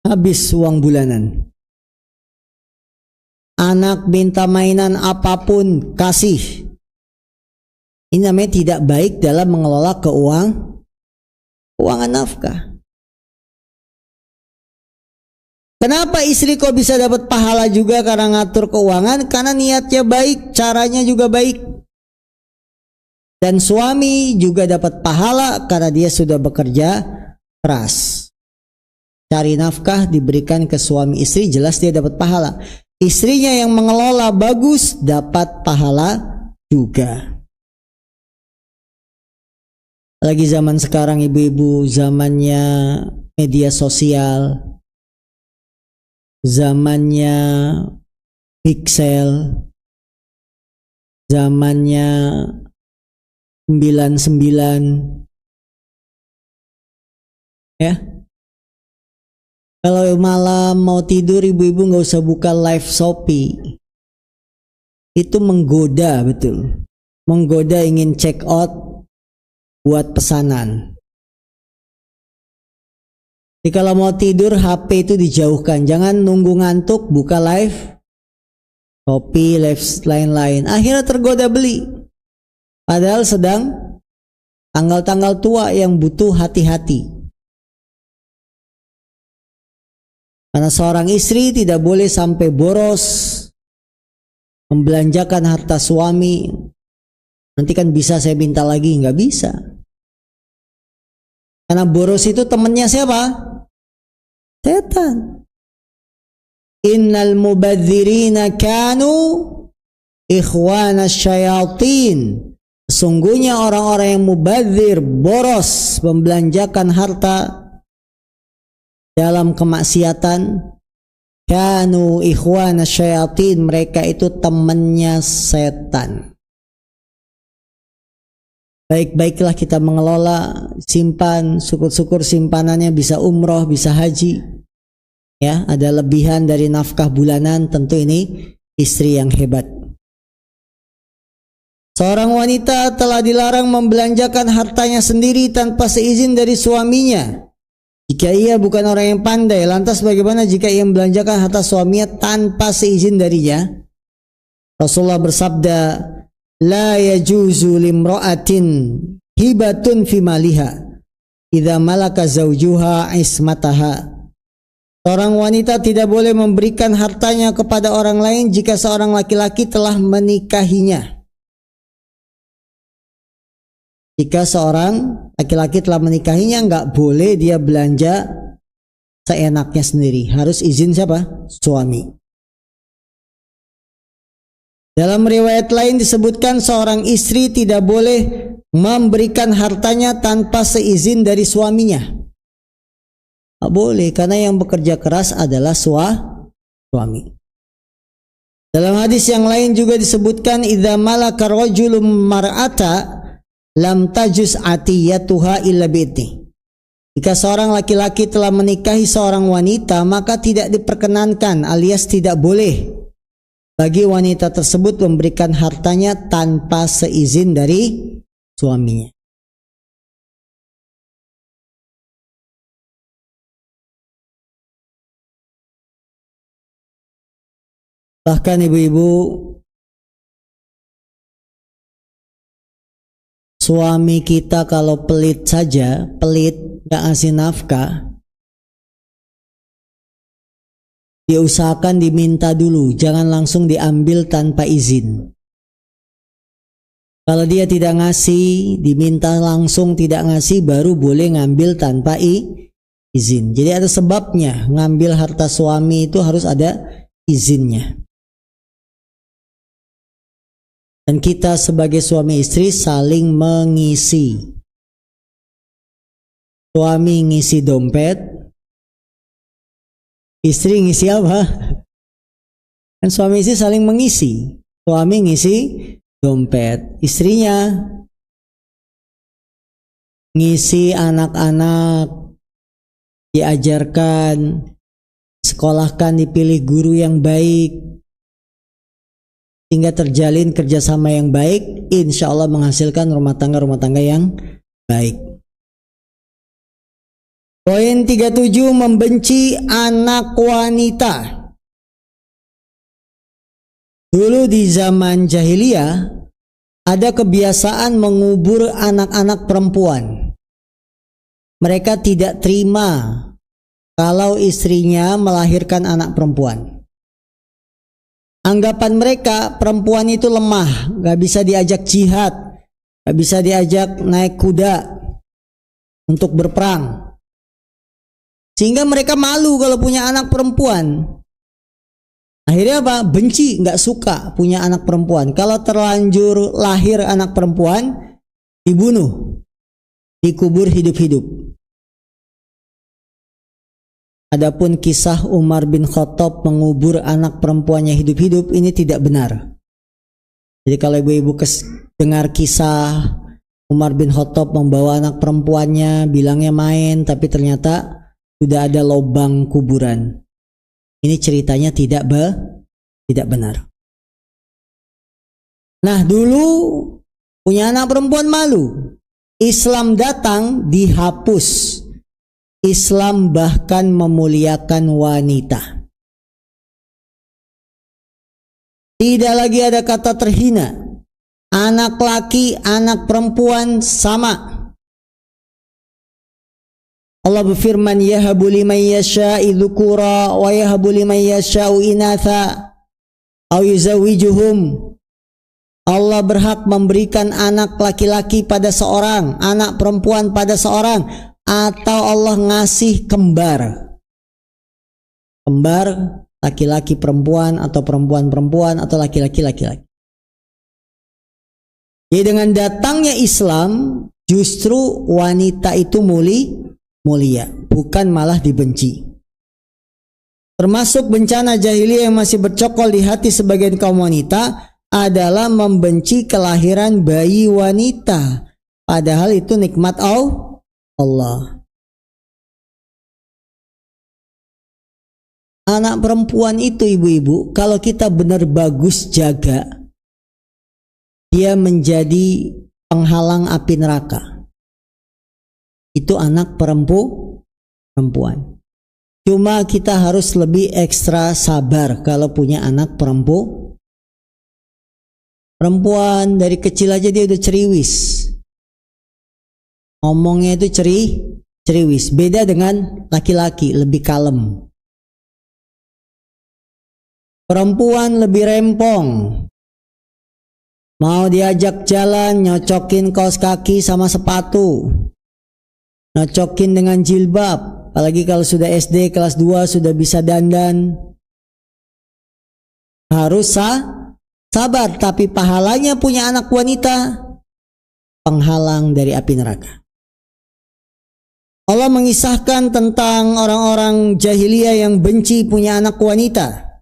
Habis uang bulanan. Anak minta mainan apapun, kasih. Ini namanya tidak baik dalam mengelola keuangan nafkah. Kenapa istri kok bisa dapat pahala juga karena ngatur keuangan? Karena niatnya baik, caranya juga baik. Dan suami juga dapat pahala karena dia sudah bekerja keras. Cari nafkah diberikan ke suami istri, jelas dia dapat pahala. Istrinya yang mengelola bagus, dapat pahala juga. Lagi zaman sekarang ibu-ibu, zamannya media sosial, zamannya pixel, zamannya 99. Ya. Kalau malam mau tidur ibu-ibu nggak usah buka live Shopee. Itu menggoda betul. Menggoda ingin check out buat pesanan. Jadi kalau mau tidur HP itu dijauhkan. Jangan nunggu ngantuk buka live Shopee, live lain-lain. Akhirnya tergoda beli. Padahal sedang tanggal-tanggal tua yang butuh hati-hati. Karena seorang istri tidak boleh sampai boros membelanjakan harta suami. Nanti kan bisa saya minta lagi, nggak bisa. Karena boros itu temannya siapa? Setan. Innal mubadzirina kanu ikhwana syayatin. Sesungguhnya orang-orang yang mubadzir, boros, membelanjakan harta dalam kemaksiatan, kanu ikhwana syayatin, mereka itu temannya setan. Baik-baiklah kita mengelola, simpan, syukur-syukur simpanannya bisa umroh, bisa haji. Ya, ada lebihan dari nafkah bulanan, tentu ini istri yang hebat. Seorang wanita telah dilarang membelanjakan hartanya sendiri tanpa seizin dari suaminya. Jika ia bukan orang yang pandai, lantas bagaimana jika ia membelanjakan harta suaminya tanpa seizin darinya? Rasulullah bersabda, la yajuzu limra'atin hibatun fi maliha idza malaka zawjuha ismataha. Seorang wanita tidak boleh memberikan hartanya kepada orang lain jika seorang laki-laki telah menikahinya. Jika seorang laki-laki telah menikahinya, nggak boleh dia belanja seenaknya sendiri. Harus izin siapa? Suami. Dalam riwayat lain disebutkan seorang istri tidak boleh memberikan hartanya tanpa seizin dari suaminya. Tak boleh, karena yang bekerja keras adalah suami. Dalam hadis yang lain juga disebutkan, idza malaka rajulun mar'ata lam tajuz atiyatuha illa bi'ti. Jika seorang laki-laki telah menikahi seorang wanita, maka tidak diperkenankan alias tidak boleh bagi wanita tersebut memberikan hartanya tanpa seizin dari suaminya. Bahkan ibu-ibu, suami kita kalau pelit saja, gak ngasih nafkah, diusahakan diminta dulu, jangan langsung diambil tanpa izin. Kalau dia tidak ngasih, diminta langsung tidak ngasih, baru boleh ngambil tanpa izin. Jadi ada sebabnya, ngambil harta suami itu harus ada izinnya. Dan kita sebagai suami istri saling mengisi. Suami ngisi dompet, istri ngisi apa? Dan suami istri saling mengisi. Suami ngisi dompet, istrinya ngisi anak-anak, diajarkan, sekolahkan, dipilih guru yang baik, hingga terjalin kerjasama yang baik, insya Allah menghasilkan rumah tangga yang baik. Poin 37, membenci anak wanita. Dulu di zaman jahiliyah ada kebiasaan mengubur anak-anak perempuan. Mereka tidak terima kalau istrinya melahirkan anak perempuan. Anggapan mereka perempuan itu lemah, gak bisa diajak jihad, gak bisa diajak naik kuda untuk berperang. Sehingga mereka malu kalau punya anak perempuan. Akhirnya apa? Benci, gak suka punya anak perempuan. Kalau terlanjur lahir anak perempuan, dibunuh, dikubur hidup-hidup. Adapun kisah Umar bin Khattab mengubur anak perempuannya hidup-hidup, ini tidak benar. Jadi kalau ibu-ibu dengar kisah Umar bin Khattab membawa anak perempuannya, bilangnya main, tapi ternyata sudah ada lubang kuburan, ini ceritanya tidak benar. Nah, dulu punya anak perempuan malu. Islam datang, dihapus. Islam bahkan memuliakan wanita. Tidak lagi ada kata terhina. Anak laki, anak perempuan sama. Allah berfirman, yahabu liman yasha'u dzukura wa yahabu liman yasha'u inatha aw yuzawwijuhum. Allah berhak memberikan anak laki-laki pada seorang, anak perempuan pada seorang, atau Allah ngasih kembar. Kembar laki-laki perempuan, atau perempuan-perempuan, atau laki-laki laki-laki. Jadi dengan datangnya Islam, justru wanita itu mulia, bukan malah dibenci. Termasuk bencana jahiliyah yang masih bercokol di hati sebagian kaum wanita adalah membenci kelahiran bayi wanita, padahal itu nikmat Allah. Anak perempuan itu, ibu-ibu, kalau kita benar bagus jaga, dia menjadi penghalang api neraka. Itu anak perempuan. Cuma kita harus lebih ekstra sabar kalau punya anak perempuan. Dari kecil aja dia udah ceriwis. Ngomongnya itu ceriwis. Beda dengan laki-laki, lebih kalem. Perempuan lebih rempong. Mau diajak jalan, nyocokin kaos kaki sama sepatu. Nyocokin dengan jilbab, apalagi kalau sudah SD kelas 2 sudah bisa dandan. Harus sabar, tapi pahalanya punya anak wanita penghalang dari api neraka. Allah mengisahkan tentang orang-orang jahiliyah yang benci punya anak wanita.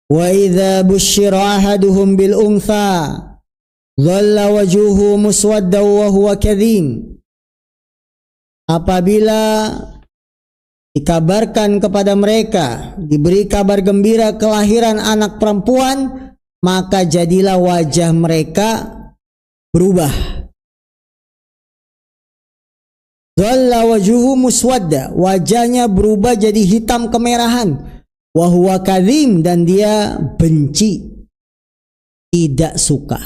Wa idza busyira ahaduhum bil untha dhalla wajhuhu muswaddan wa huwa kadhim. Apabila dikabarkan kepada mereka, diberi kabar gembira kelahiran anak perempuan, maka jadilah wajah mereka berubah. Dhalla wajhuhu muswadda, wajahnya berubah jadi hitam kemerahan. Wa huwa kadhim, dan dia benci, tidak suka.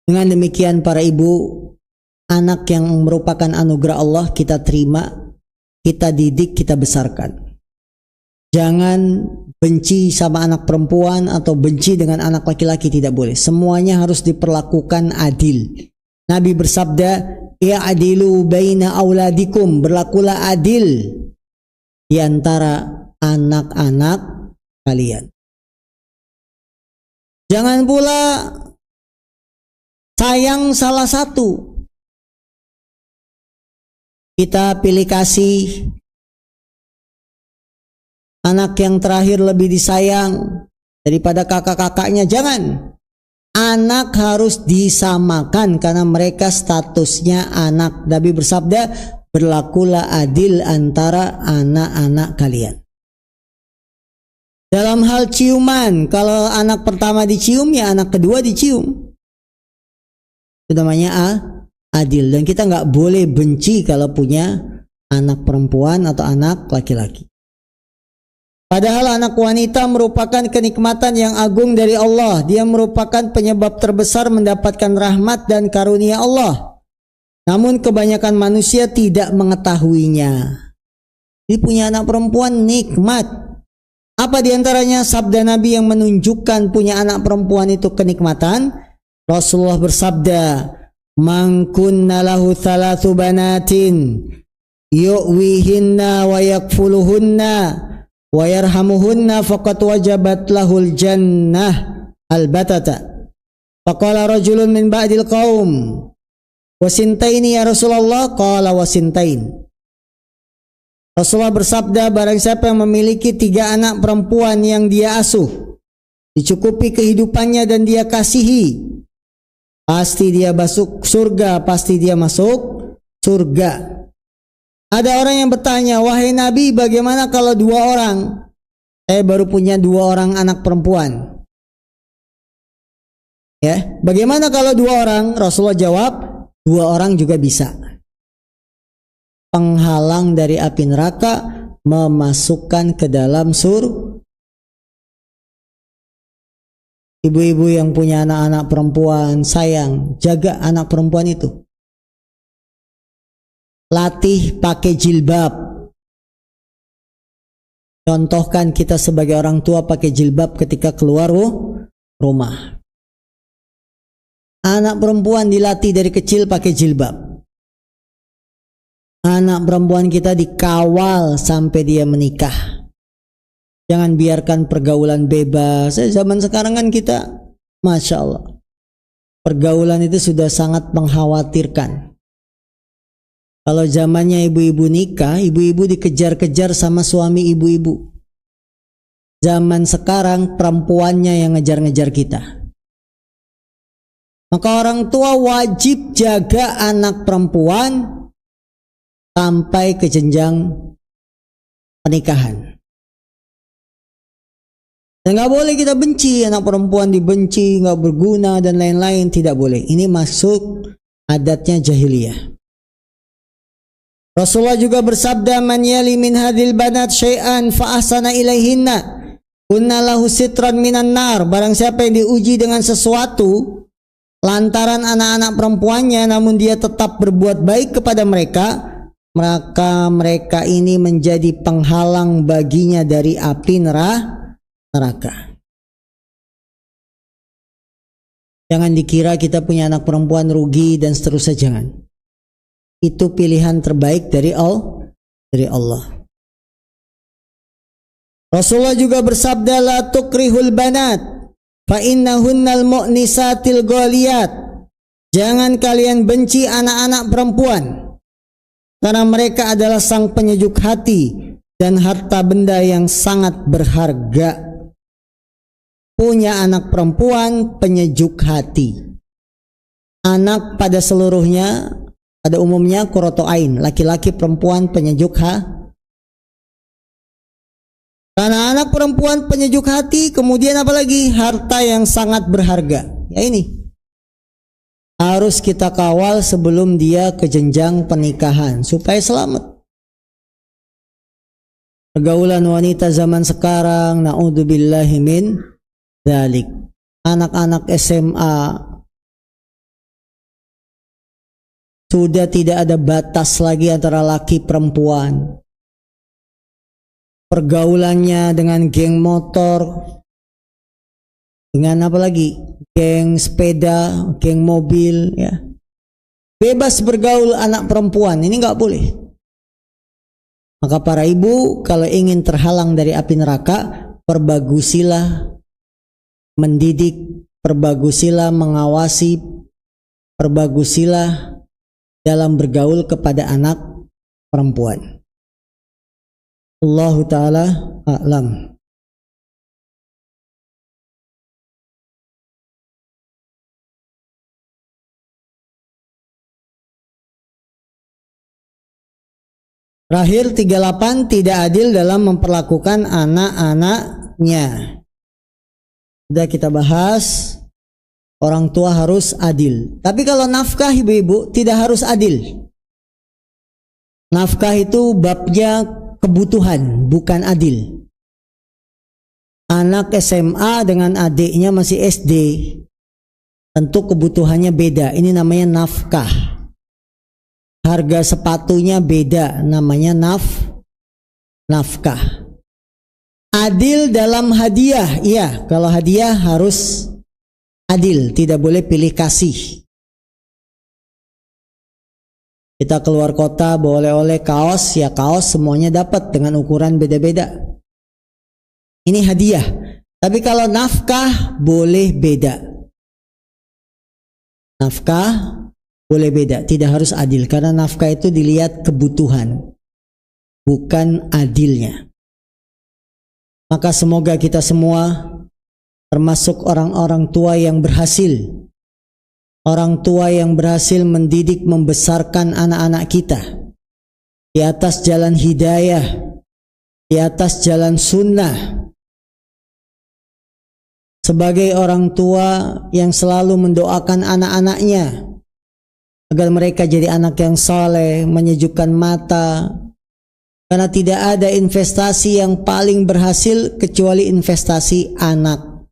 Dengan demikian para ibu, anak yang merupakan anugerah Allah kita terima, kita didik, kita besarkan. Jangan benci sama anak perempuan atau benci dengan anak laki-laki, tidak boleh. Semuanya harus diperlakukan adil. Nabi bersabda, "I'adilu baina auladikum," berlakulah adil di antara anak-anak kalian. Jangan pula sayang salah satu. Kita pilih kasih, anak yang terakhir lebih disayang daripada kakak-kakaknya. Jangan. Anak harus disamakan karena mereka statusnya anak. Nabi bersabda, berlakulah adil antara anak-anak kalian. Dalam hal ciuman, kalau anak pertama dicium, ya anak kedua dicium. Itu namanya adil. Dan kita nggak boleh benci kalau punya anak perempuan atau anak laki-laki. Padahal anak wanita merupakan kenikmatan yang agung dari Allah. Dia merupakan penyebab terbesar mendapatkan rahmat dan karunia Allah. Namun kebanyakan manusia tidak mengetahuinya. Dia punya anak perempuan nikmat. Apa diantaranya sabda Nabi yang menunjukkan punya anak perempuan itu kenikmatan? Rasulullah bersabda, "Man kunna lahu thalathu banatin yu'wihinna wa yakfuluhunna wa yarhamuhunna faqad wajabat lahul jannah al-batata." Faqala rajulun min ba'dil qaum, "Wasintaini ya Rasulullah?" Qala wasintain. Rasulullah bersabda, barang siapa yang memiliki 3 anak perempuan yang dia asuh, dicukupi kehidupannya dan dia kasihi, pasti dia masuk surga, pasti dia masuk surga. Ada orang yang bertanya, "Wahai Nabi, bagaimana kalau 2 orang? Saya baru punya 2 orang anak perempuan." Ya, bagaimana kalau 2 orang? Rasulullah jawab, 2 orang juga bisa. Penghalang dari api neraka, memasukkan ke dalam surga. Ibu-ibu yang punya anak-anak perempuan, sayang, jaga anak perempuan itu. Latih pakai jilbab. Contohkan kita sebagai orang tua pakai jilbab ketika keluar rumah. Anak perempuan dilatih dari kecil pakai jilbab. Anak perempuan kita dikawal sampai dia menikah. Jangan biarkan pergaulan bebas. Zaman sekarang kan kita, Masya Allah, pergaulan itu sudah sangat mengkhawatirkan. Kalau zamannya ibu-ibu nikah, ibu-ibu dikejar-kejar sama suami ibu-ibu. Zaman sekarang perempuannya yang ngejar-ngejar kita. Maka orang tua wajib jaga anak perempuan sampai ke jenjang pernikahan. Dan gak boleh kita benci, anak perempuan dibenci, gak berguna dan lain-lain, tidak boleh. Ini masuk adatnya jahiliyah. Rasulullah juga bersabda, "Man yali min hadhil banat syai'an fa ahsana ilaihinna kunna lahu sitran minan nar." Barang siapa yang diuji dengan sesuatu lantaran anak-anak perempuannya namun dia tetap berbuat baik kepada mereka, maka mereka ini menjadi penghalang baginya dari api neraka. Jangan dikira kita punya anak perempuan rugi dan seterusnya, jangan. Itu pilihan terbaik dari Allah. Rasulullah juga bersabda, "La tukrihul banat Fa innahunnal mu'nisatil ghaliyat. Jangan kalian benci anak-anak perempuan, karena mereka adalah sang penyejuk hati dan harta benda yang sangat berharga. Punya anak perempuan penyejuk hati. Anak pada seluruhnya, pada umumnya qurratu ain, laki-laki perempuan penyejuk hati. Karena anak perempuan penyejuk hati, kemudian apalagi harta yang sangat berharga. Ya ini harus kita kawal sebelum dia ke jenjang pernikahan supaya selamat. Pergaulan wanita zaman sekarang, naudzubillahi min dzalik. Anak-anak SMA sudah tidak ada batas lagi antara laki perempuan. Pergaulannya dengan geng motor, dengan apa lagi, geng sepeda, geng mobil, ya. Bebas bergaul anak perempuan, ini nggak boleh. Maka para ibu kalau ingin terhalang dari api neraka, perbagusilah mendidik, perbagusilah mengawasi, perbagusilah dalam bergaul kepada anak perempuan. Allah Ta'ala a'lam. Terakhir 38, tidak adil dalam memperlakukan anak-anaknya. Sudah kita bahas, orang tua harus adil. Tapi kalau nafkah ibu-ibu tidak harus adil. Nafkah itu babnya kebutuhan, bukan adil. Anak SMA dengan adiknya masih SD, tentu kebutuhannya beda. Ini namanya nafkah. Harga sepatunya beda, namanya nafkah. Adil dalam hadiah, iya. Kalau hadiah harus adil, tidak boleh pilih kasih. Kita keluar kota bawa oleh-oleh kaos, ya kaos semuanya dapat dengan ukuran beda-beda. Ini hadiah. Tapi kalau nafkah boleh beda. Nafkah boleh beda, tidak harus adil. Karena nafkah itu dilihat kebutuhan, bukan adilnya. Maka semoga kita semua termasuk orang-orang tua yang berhasil. Orang tua yang berhasil mendidik, membesarkan anak-anak kita di atas jalan hidayah, di atas jalan sunnah. Sebagai orang tua yang selalu mendoakan anak-anaknya agar mereka jadi anak yang saleh, menyejukkan mata. Karena tidak ada investasi yang paling berhasil kecuali investasi anak.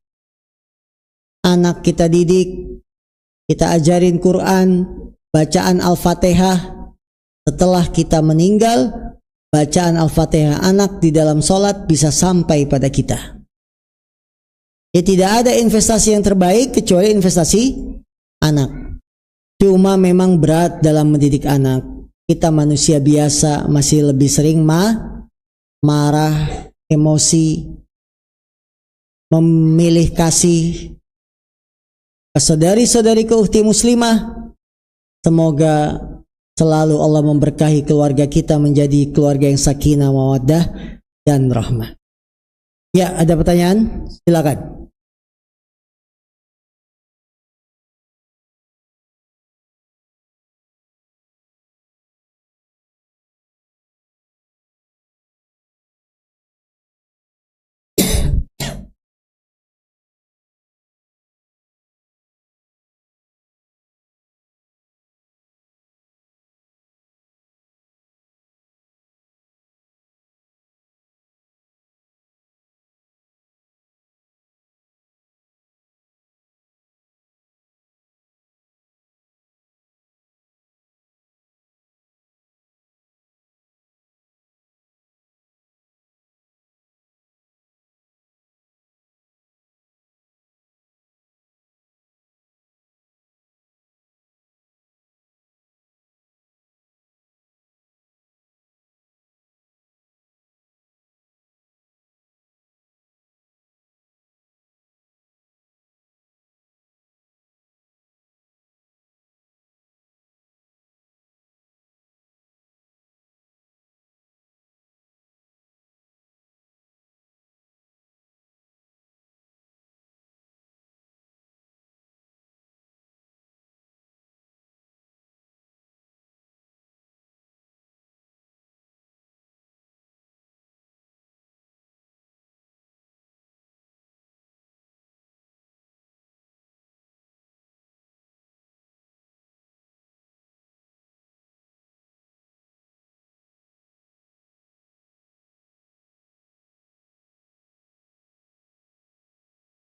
Anak kita didik, kita ajarin Quran, bacaan Al-Fatihah. Setelah kita meninggal, bacaan Al-Fatihah anak di dalam sholat bisa sampai pada kita. Ya, tidak ada investasi yang terbaik kecuali investasi anak. Cuma memang berat dalam mendidik anak. Kita manusia biasa masih lebih sering marah, emosi, memilih kasih. Saudari-saudariku ukhti muslimah, semoga selalu Allah memberkahi keluarga kita menjadi keluarga yang sakinah, mawaddah, dan rahmah. Ya, ada pertanyaan? Silakan.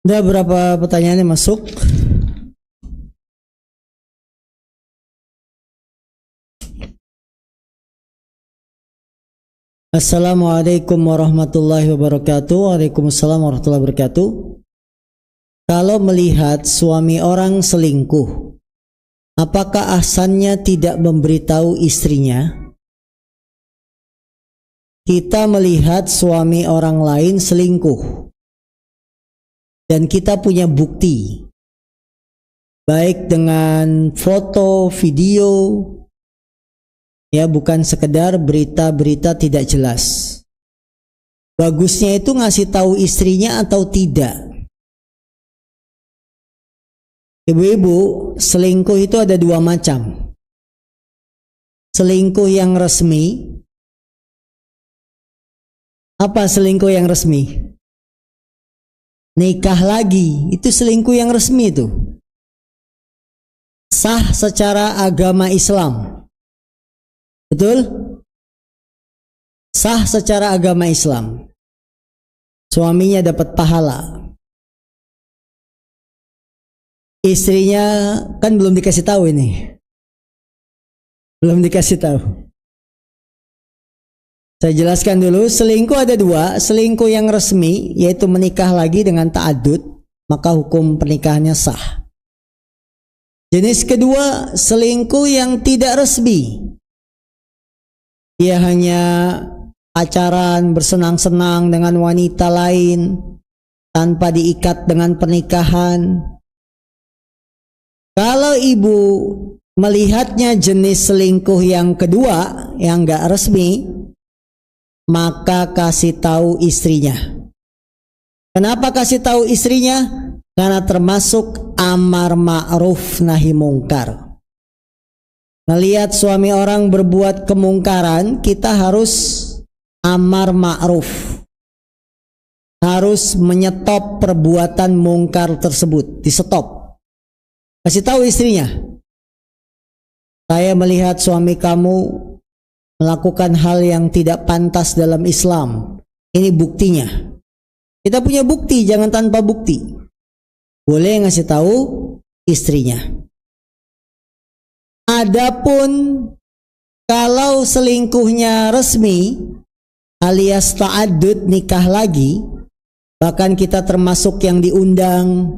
Ada berapa pertanyaan yang masuk? Assalamualaikum warahmatullahi wabarakatuh. Waalaikumsalam warahmatullahi wabarakatuh. Kalau melihat suami orang selingkuh, apakah ahsannya tidak memberitahu istrinya? Kita melihat suami orang lain selingkuh dan kita punya bukti, baik dengan foto, video, ya, bukan sekedar berita-berita tidak jelas. Bagusnya itu ngasih tahu istrinya atau tidak. Ibu-ibu, selingkuh itu ada dua macam. Selingkuh yang resmi. Apa selingkuh yang resmi? Nikah lagi, itu selingkuh yang resmi itu. Sah secara agama Islam. Betul? Sah secara agama Islam. Suaminya dapat pahala. Istrinya kan belum dikasih tahu ini. Belum dikasih tahu. Saya jelaskan dulu, selingkuh ada dua. Selingkuh yang resmi, yaitu menikah lagi dengan ta'adud, maka hukum pernikahannya sah. Jenis kedua, selingkuh yang tidak resmi. Dia hanya pacaran, bersenang-senang dengan wanita lain, tanpa diikat dengan pernikahan. Kalau ibu melihatnya jenis selingkuh yang kedua, yang gak resmi, maka kasih tahu istrinya. Kenapa kasih tahu istrinya? Karena termasuk amar ma'ruf nahi mungkar. Melihat suami orang berbuat kemungkaran, kita harus amar ma'ruf. Harus menyetop perbuatan mungkar tersebut, di-stop. Kasih tahu istrinya. Saya melihat suami kamu melakukan hal yang tidak pantas dalam Islam. Ini buktinya. Kita punya bukti, jangan tanpa bukti. Boleh ngasih tahu istrinya. Adapun kalau selingkuhnya resmi alias ta'addud, nikah lagi, bahkan kita termasuk yang diundang,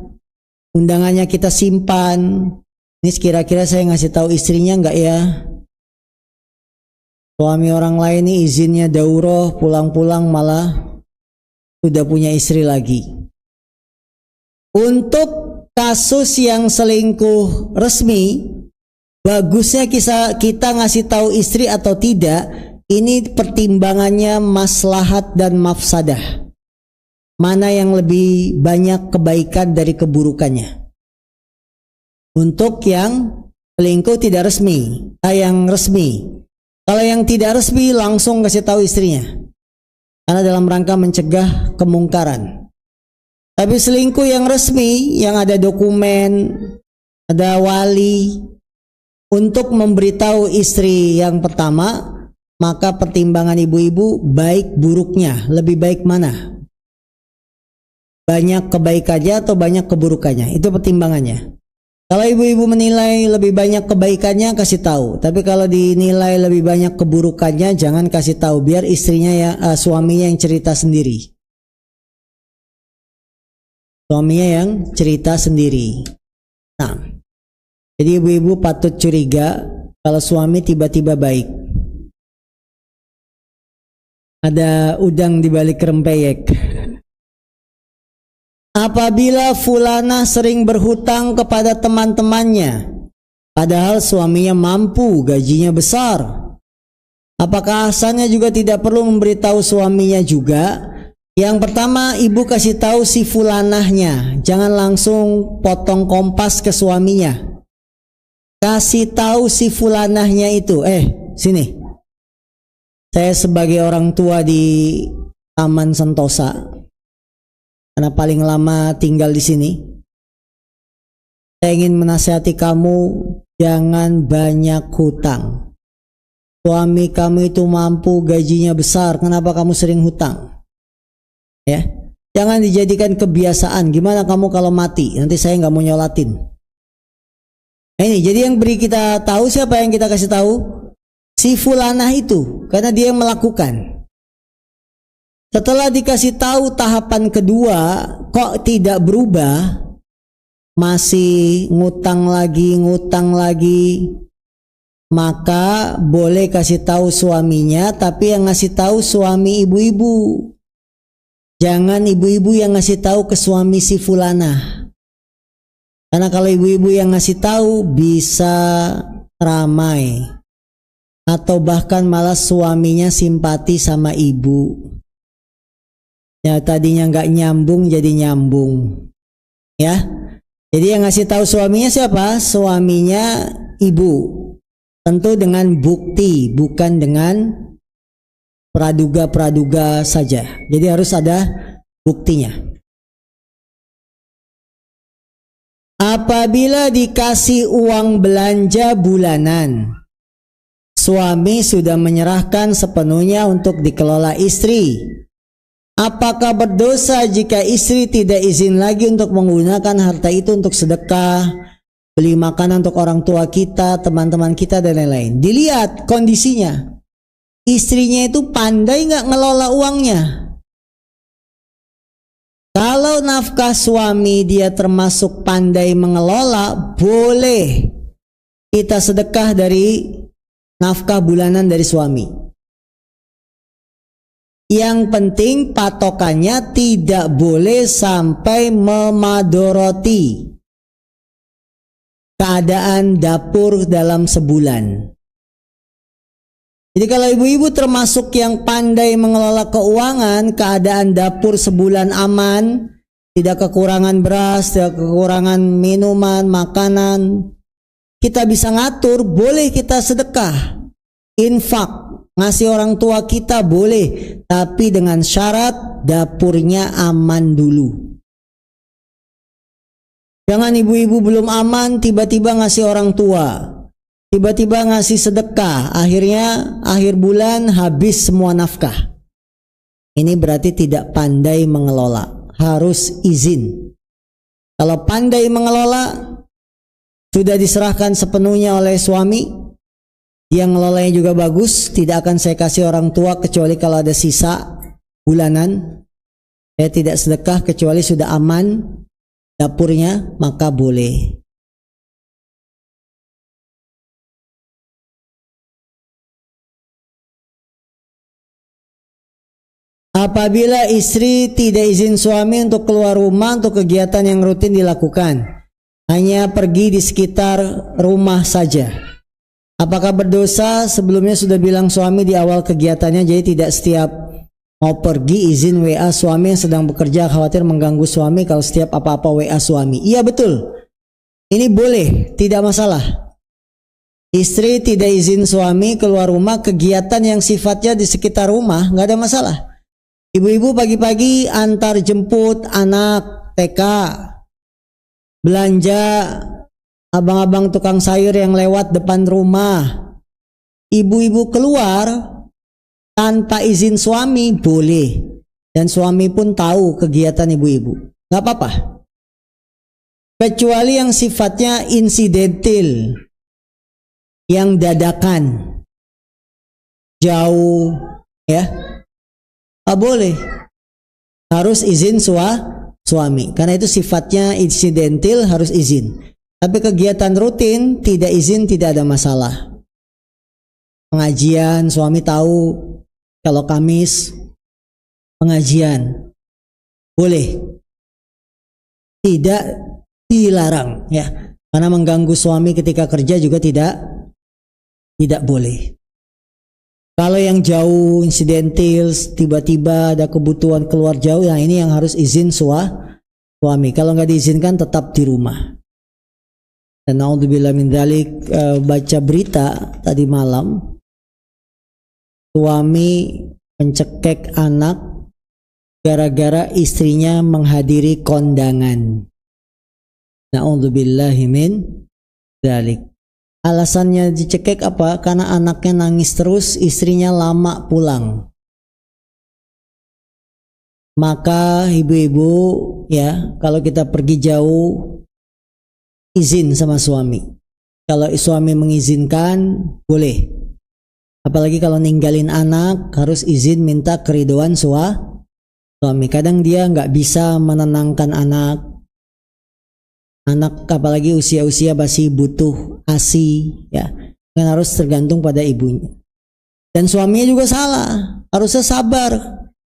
undangannya kita simpan. Ini kira-kira saya ngasih tahu istrinya enggak ya? Suami orang lain ini izinnya daurah, pulang-pulang malah sudah punya istri lagi. Untuk kasus yang selingkuh resmi, bagusnya kita ngasih tahu istri atau tidak, ini pertimbangannya maslahat dan mafsadah. Mana yang lebih banyak kebaikan dari keburukannya. Untuk yang selingkuh tidak resmi, yang resmi. Kalau yang tidak resmi langsung kasih tahu istrinya. Karena dalam rangka mencegah kemungkaran. Tapi selingkuh yang resmi, yang ada dokumen, ada wali, untuk memberitahu istri yang pertama, maka pertimbangan ibu-ibu baik buruknya, lebih baik mana? Banyak kebaikannya atau banyak keburukannya? Itu pertimbangannya. Kalau ibu-ibu menilai lebih banyak kebaikannya, kasih tahu. Tapi kalau dinilai lebih banyak keburukannya, jangan kasih tahu. Biar istrinya suaminya yang cerita sendiri. Suaminya yang cerita sendiri. Nah, jadi ibu-ibu patut curiga kalau suami tiba-tiba baik. Ada udang di balik rempeyek. Apabila fulana sering berhutang kepada teman-temannya, padahal suaminya mampu, gajinya besar, apakah ahsannya juga tidak perlu memberitahu suaminya juga? Yang pertama, ibu kasih tahu si fulanahnya, jangan langsung potong kompas ke suaminya. Kasih tahu si fulanahnya itu, sini. Saya sebagai orang tua di Taman Sentosa, karena paling lama tinggal di sini, saya ingin menasihati kamu, jangan banyak hutang. Suami kamu itu mampu, gajinya besar, kenapa kamu sering hutang? Ya, Jangan dijadikan kebiasaan. Gimana kamu kalau mati? Nanti saya nggak mau nyolatin. Nah, ini jadi yang beri kita tahu, siapa yang kita kasih tahu? Si fulanah itu, karena dia yang melakukan. Setelah dikasih tahu tahapan kedua, kok tidak berubah, masih ngutang lagi, maka boleh kasih tahu suaminya, tapi yang ngasih tahu suami ibu-ibu. Jangan ibu-ibu yang ngasih tahu ke suami si fulanah. Karena kalau ibu-ibu yang ngasih tahu bisa ramai. Atau bahkan malah suaminya simpati sama ibu. Ya tadinya nggak nyambung jadi nyambung. Ya. Jadi yang ngasih tahu suaminya siapa? Suaminya ibu. Tentu dengan bukti, bukan dengan praduga-praduga saja. Jadi harus ada buktinya. Apabila dikasih uang belanja bulanan, suami sudah menyerahkan sepenuhnya untuk dikelola istri. Apakah berdosa jika istri tidak izin lagi untuk menggunakan harta itu untuk sedekah, beli makanan untuk orang tua kita, teman-teman kita, dan lain-lain? Dilihat kondisinya. Istrinya itu pandai nggak ngelola uangnya. Kalau nafkah suami dia termasuk pandai mengelola, boleh kita sedekah dari nafkah bulanan dari suami. Yang penting patokannya tidak boleh sampai memadoroti keadaan dapur dalam sebulan. Jadi kalau ibu-ibu termasuk yang pandai mengelola keuangan, keadaan dapur sebulan aman, tidak kekurangan beras, tidak kekurangan minuman, makanan, kita bisa ngatur, boleh kita sedekah, infak, ngasih orang tua kita boleh, tapi dengan syarat dapurnya aman dulu. Jangan ibu-ibu belum aman tiba-tiba ngasih orang tua, tiba-tiba ngasih sedekah, akhirnya akhir bulan habis semua nafkah. Ini berarti tidak pandai mengelola, harus izin. Kalau pandai mengelola, sudah diserahkan sepenuhnya oleh suami, yang ngelolanya juga bagus, tidak akan saya kasih orang tua kecuali kalau ada sisa bulanan. Saya tidak sedekah kecuali sudah aman dapurnya, maka boleh. Apabila istri tidak izin suami untuk keluar rumah untuk kegiatan yang rutin dilakukan, hanya pergi di sekitar rumah saja, apakah berdosa? Sebelumnya sudah bilang suami di awal kegiatannya, jadi tidak setiap mau pergi izin WA suami yang sedang bekerja, khawatir mengganggu suami kalau setiap apa-apa WA suami. Iya betul, ini boleh, tidak masalah. Istri tidak izin suami keluar rumah, kegiatan yang sifatnya di sekitar rumah, nggak ada masalah. Ibu-ibu pagi-pagi antar jemput anak TK, belanja abang-abang tukang sayur yang lewat depan rumah. Ibu-ibu keluar tanpa izin suami boleh, dan suami pun tahu kegiatan ibu-ibu, nggak apa-apa. Kecuali yang sifatnya insidental, yang dadakan, jauh, ya. Boleh, harus izin suami, karena itu sifatnya insidental, harus izin. Tapi kegiatan rutin tidak izin, tidak ada masalah. Pengajian, suami tahu kalau Kamis pengajian, boleh, tidak dilarang, ya. Karena mengganggu suami ketika kerja juga tidak boleh. Kalau yang jauh, insidental, tiba-tiba ada kebutuhan keluar jauh, yang ini yang harus izin suami. Kalau nggak diizinkan tetap di rumah. Dan naudzubillah min dzalik, baca berita tadi malam, suami mencekek anak gara-gara istrinya menghadiri kondangan. Naudzubillahi min dzalik. Alasannya dicekek apa? Karena anaknya nangis terus, istrinya lama pulang. Maka ibu-ibu ya, kalau kita pergi jauh izin sama suami. Kalau suami mengizinkan boleh. Apalagi kalau ninggalin anak harus izin minta keriduan suami. Kadang dia nggak bisa menenangkan anak apalagi usia-usia masih butuh ASI ya, kan harus tergantung pada ibunya. Dan suaminya juga salah, harusnya sabar,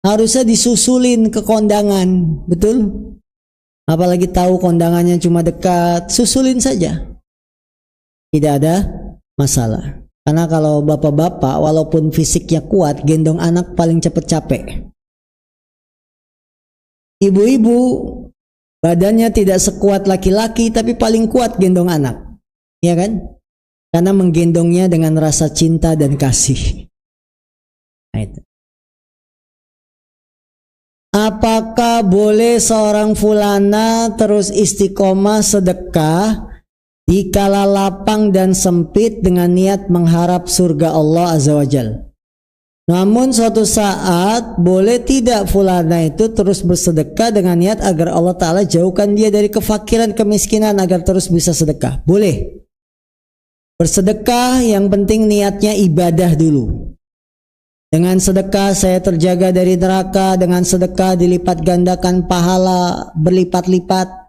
harusnya disusulin ke kondangan, betul? Apalagi tahu kondangannya cuma dekat, susulin saja, tidak ada masalah. Karena kalau bapak-bapak walaupun fisiknya kuat, gendong anak paling cepat capek. Ibu-ibu badannya tidak sekuat laki-laki tapi paling kuat gendong anak, ya kan? Karena menggendongnya dengan rasa cinta dan kasih. Nah, itu. Apakah boleh seorang fulana terus istiqomah sedekah dikala lapang dan sempit dengan niat mengharap surga Allah Azza wa Jalla? Namun suatu saat boleh tidak fulana itu terus bersedekah dengan niat agar Allah Ta'ala jauhkan dia dari kefakiran, kemiskinan agar terus bisa sedekah? Boleh. Bersedekah yang penting niatnya ibadah dulu. Dengan sedekah saya terjaga dari neraka, dengan sedekah dilipat gandakan pahala berlipat-lipat.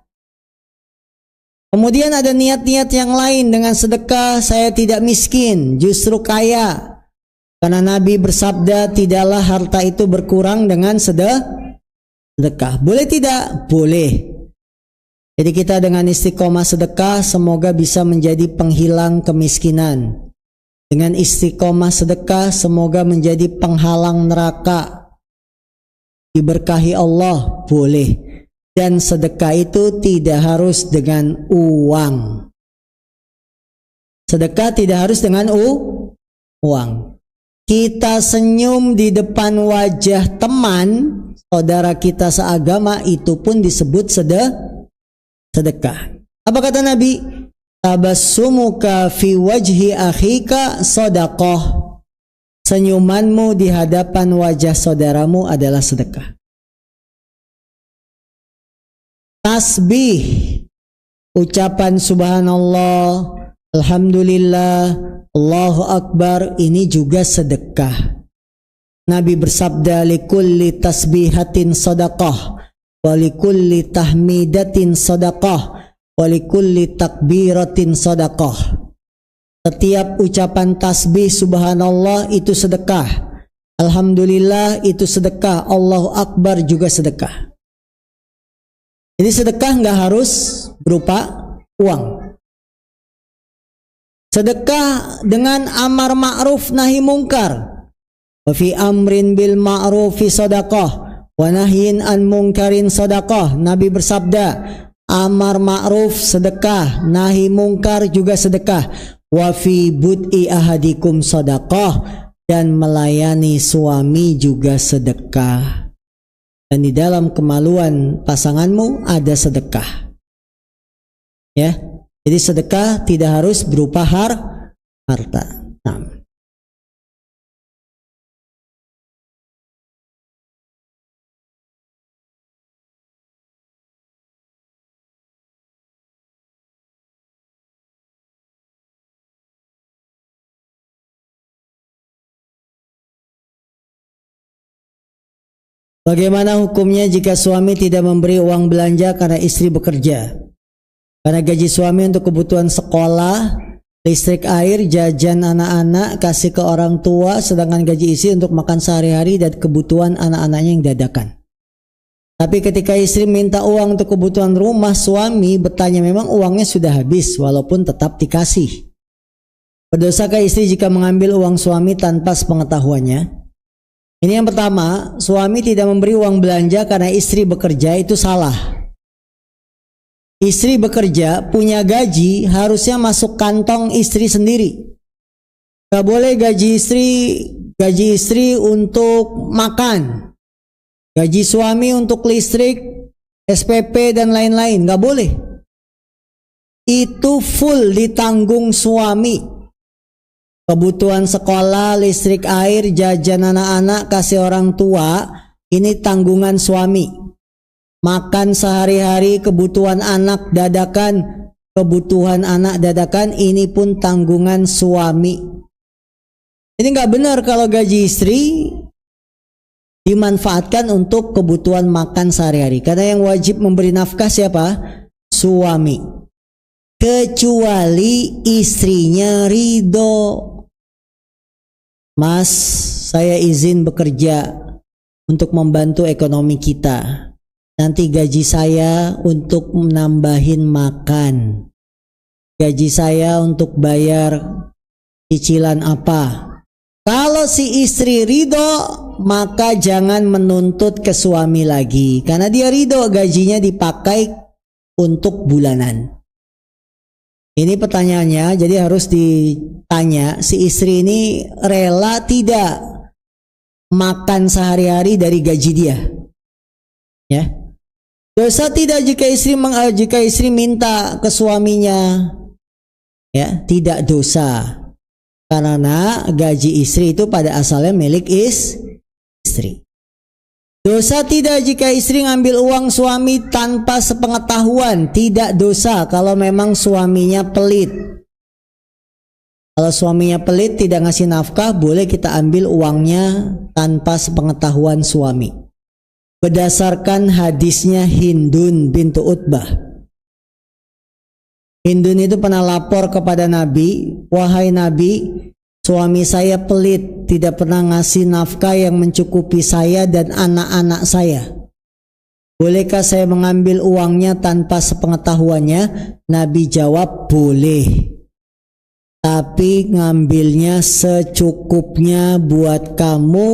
Kemudian ada niat-niat yang lain, dengan sedekah saya tidak miskin, justru kaya. Karena Nabi bersabda, tidaklah harta itu berkurang dengan sedekah. Boleh tidak? Boleh. Jadi kita dengan istiqomah sedekah semoga bisa menjadi penghilang kemiskinan. Dengan istiqomah sedekah semoga menjadi penghalang neraka. Diberkahi Allah, boleh. Dan sedekah itu tidak harus dengan uang. Sedekah tidak harus dengan uang. Kita senyum di depan wajah teman, saudara kita seagama, itu pun disebut sedekah. Apa kata Nabi? Tabassumuka fi wajhi akhika sadaqah. Senyumanmu di hadapan wajah saudaramu adalah sedekah. Tasbih, ucapan subhanallah, alhamdulillah, Allahu Akbar, ini juga sedekah. Nabi bersabda, likulli tasbihatin sadaqah, walikulli tahmidatin sadaqah, walikulli takbiratin sadaqah. Setiap ucapan tasbih subhanallah itu sedekah, alhamdulillah itu sedekah, Allahu Akbar juga sedekah. Jadi sedekah nggak harus berupa uang. Sedekah dengan amar ma'ruf nahi mungkar. Wa fi amrin bil ma'rufi sadaqah wa nahyin an mungkarin sadaqah. Nabi bersabda, amar ma'ruf sedekah, nahi mungkar juga sedekah. Wa fi bud'i ahadikum sadaqah, dan melayani suami juga sedekah. Dan di dalam kemaluan pasanganmu ada sedekah. Ya. Jadi sedekah tidak harus berupa harta. Nah. Bagaimana hukumnya jika suami tidak memberi uang belanja karena istri bekerja? Karena gaji suami untuk kebutuhan sekolah, listrik, air, jajan anak-anak, kasih ke orang tua, sedangkan gaji istri untuk makan sehari-hari dan kebutuhan anak-anaknya yang dadakan. Tapi ketika istri minta uang untuk kebutuhan rumah, suami bertanya memang uangnya sudah habis walaupun tetap dikasih. Berdosakah istri jika mengambil uang suami tanpa sepengetahuannya? Ini yang pertama, suami tidak memberi uang belanja karena istri bekerja, itu salah. Istri bekerja, punya gaji, harusnya masuk kantong istri sendiri. Gak boleh gaji istri untuk makan, gaji suami untuk listrik, SPP dan lain-lain, gak boleh. Itu full ditanggung suami. Kebutuhan sekolah, listrik, air, jajan anak-anak, kasih orang tua, ini tanggungan suami. Makan sehari-hari, kebutuhan anak dadakan, ini pun tanggungan suami. Ini nggak benar kalau gaji istri dimanfaatkan untuk kebutuhan makan sehari-hari. Karena yang wajib memberi nafkah siapa? Suami. Kecuali istrinya ridho. Mas, saya izin bekerja untuk membantu ekonomi kita. Nanti gaji saya untuk menambahin makan. Gaji saya untuk bayar cicilan apa. Kalau si istri ridho, maka jangan menuntut ke suami lagi. Karena dia ridho, gajinya dipakai untuk bulanan. Ini pertanyaannya, jadi harus ditanya, si istri ini rela tidak makan sehari-hari dari gaji dia? Ya. Dosa tidak jika istri minta ke suaminya? Ya, tidak dosa. Karena gaji istri itu pada asalnya milik istri. Dosa tidak jika istri ngambil uang suami tanpa sepengetahuan? Tidak dosa kalau memang suaminya pelit. Kalau suaminya pelit tidak ngasih nafkah, boleh kita ambil uangnya tanpa sepengetahuan suami. Berdasarkan hadisnya Hindun bintu Utbah. Hindun itu pernah lapor kepada Nabi, wahai Nabi, suami saya pelit, tidak pernah ngasih nafkah yang mencukupi saya dan anak-anak saya. Bolehkah saya mengambil uangnya tanpa sepengetahuannya? Nabi jawab, boleh. Tapi ngambilnya secukupnya buat kamu,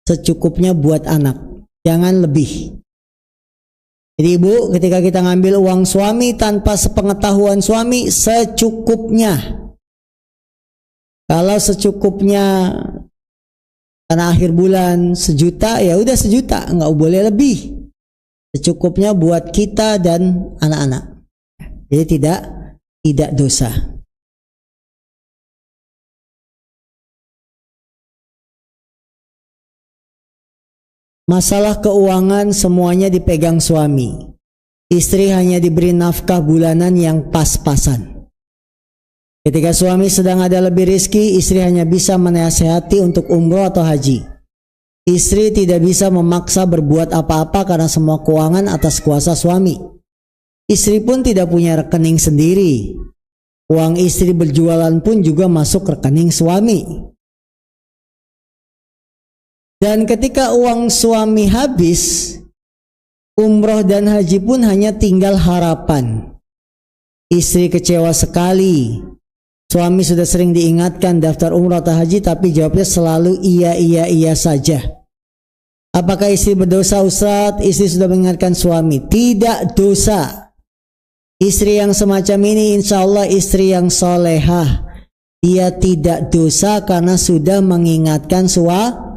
secukupnya buat anak. Jangan lebih. Jadi ibu, ketika kita ngambil uang suami tanpa sepengetahuan suami, secukupnya. Kalau secukupnya karena akhir bulan 1 juta, ya udah 1 juta, nggak boleh lebih. Secukupnya buat kita dan anak-anak. Jadi tidak dosa. Masalah keuangan semuanya dipegang suami. Istri hanya diberi nafkah bulanan yang pas-pasan. Ketika suami sedang ada lebih rizki, istri hanya bisa menasehati untuk umroh atau haji. Istri tidak bisa memaksa berbuat apa-apa karena semua keuangan atas kuasa suami. Istri pun tidak punya rekening sendiri. Uang istri berjualan pun juga masuk rekening suami. Dan ketika uang suami habis, umroh dan haji pun hanya tinggal harapan. Istri kecewa sekali. Suami sudah sering diingatkan daftar umroh atau haji, tapi jawabnya selalu iya saja. Apakah istri berdosa, Ustaz? Istri sudah mengingatkan suami. Tidak dosa. Istri yang semacam ini insya Allah istri yang solehah. Dia tidak dosa karena sudah mengingatkan suami.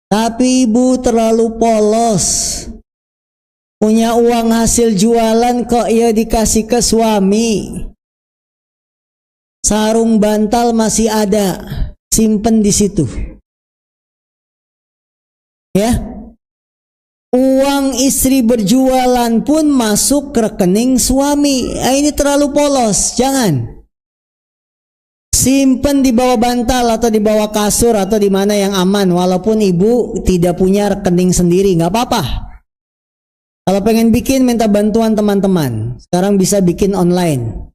Tapi ibu terlalu polos. Punya uang hasil jualan kok ya dikasih ke suami. Sarung bantal masih ada, simpen di situ. Ya. Uang istri berjualan pun masuk ke rekening suami. Ini terlalu polos, jangan. Simpen di bawah bantal atau di bawah kasur atau di mana yang aman. Walaupun ibu tidak punya rekening sendiri, nggak apa-apa. Kalau pengen bikin, minta bantuan teman-teman. Sekarang bisa bikin online.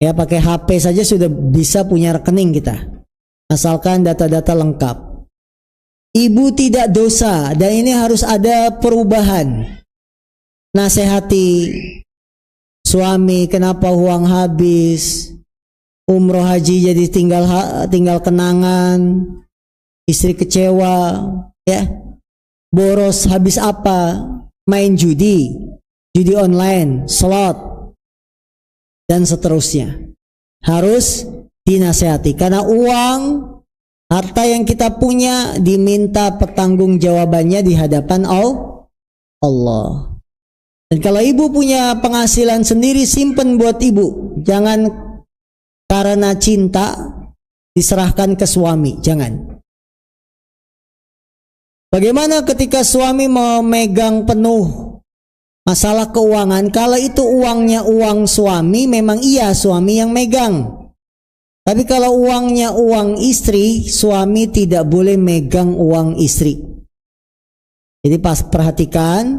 Ya, pakai HP saja sudah bisa punya rekening kita. Asalkan data-data lengkap. Ibu tidak dosa dan ini harus ada perubahan. Nasihati suami, kenapa uang habis? Umroh haji jadi tinggal kenangan, istri kecewa, ya, boros habis apa, main judi online, slot, dan seterusnya. Harus dinasehati karena uang, harta yang kita punya diminta pertanggungjawabannya di hadapan Allah. Dan kalau ibu punya penghasilan sendiri, simpen buat ibu, jangan karena cinta diserahkan ke suami, jangan. Bagaimana ketika suami memegang penuh masalah keuangan? Kalau itu uangnya uang suami, memang iya suami yang megang. Tapi kalau uangnya uang istri, suami tidak boleh megang uang istri. Jadi perhatikan,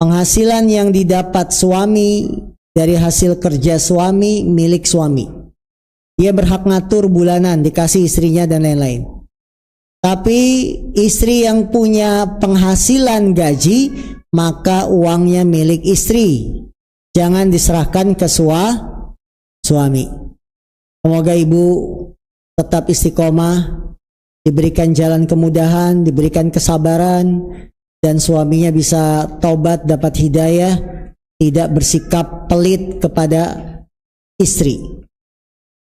penghasilan yang didapat suami dari hasil kerja suami milik suami. Dia berhak ngatur bulanan, dikasih istrinya dan lain-lain. Tapi istri yang punya penghasilan gaji, maka uangnya milik istri. Jangan diserahkan ke suami. Semoga ibu tetap istiqomah, diberikan jalan kemudahan, diberikan kesabaran, dan suaminya bisa taubat, dapat hidayah, tidak bersikap pelit kepada istri.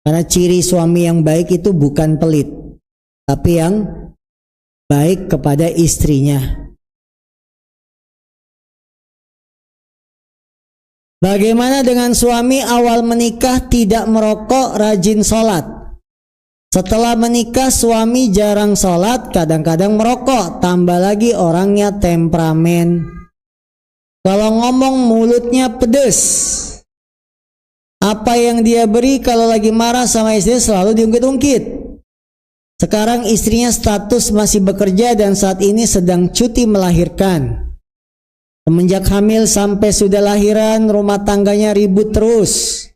Karena ciri suami yang baik itu bukan pelit, tapi yang baik kepada istrinya. Bagaimana dengan suami awal menikah tidak merokok, rajin sholat? Setelah menikah suami jarang sholat, kadang-kadang merokok, tambah lagi orangnya temperamen. Kalau ngomong mulutnya pedes. Apa yang dia beri kalau lagi marah sama istrinya selalu diungkit-ungkit. Sekarang istrinya status masih bekerja dan saat ini sedang cuti melahirkan. Semenjak hamil sampai sudah lahiran, rumah tangganya ribut terus.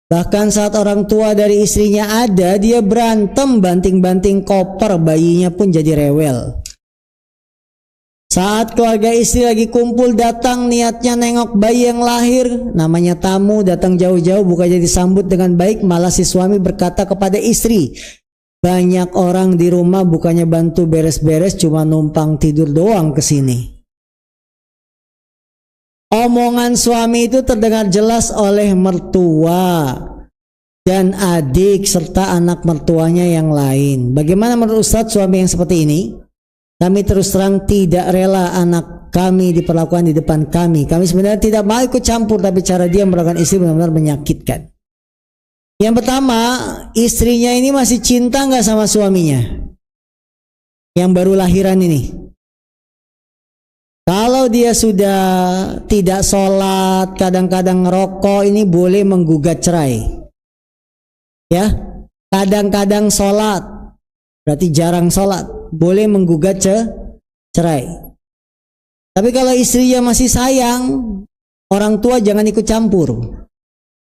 Bahkan saat orang tua dari istrinya ada, dia berantem banting-banting koper, bayinya pun jadi rewel. Saat keluarga istri lagi kumpul datang niatnya nengok bayi yang lahir, namanya tamu datang jauh-jauh bukannya disambut dengan baik, malah si suami berkata kepada istri, banyak orang di rumah bukannya bantu beres-beres, cuma numpang tidur doang kesini. Omongan suami itu terdengar jelas oleh mertua dan adik serta anak mertuanya yang lain. Bagaimana menurut Ustadz suami yang seperti ini? Kami terus terang tidak rela anak kami diperlakukan di depan kami. Kami sebenarnya tidak mau ikut campur, tapi cara dia melakukan istri benar-benar menyakitkan. Yang pertama, istrinya ini masih cinta nggak sama suaminya? Yang baru lahiran ini. Kalau dia sudah tidak sholat, kadang-kadang ngerokok, ini boleh menggugat cerai. Ya, kadang-kadang sholat, berarti jarang sholat, boleh menggugat cerai. Tapi kalau istrinya masih sayang, orang tua jangan ikut campur.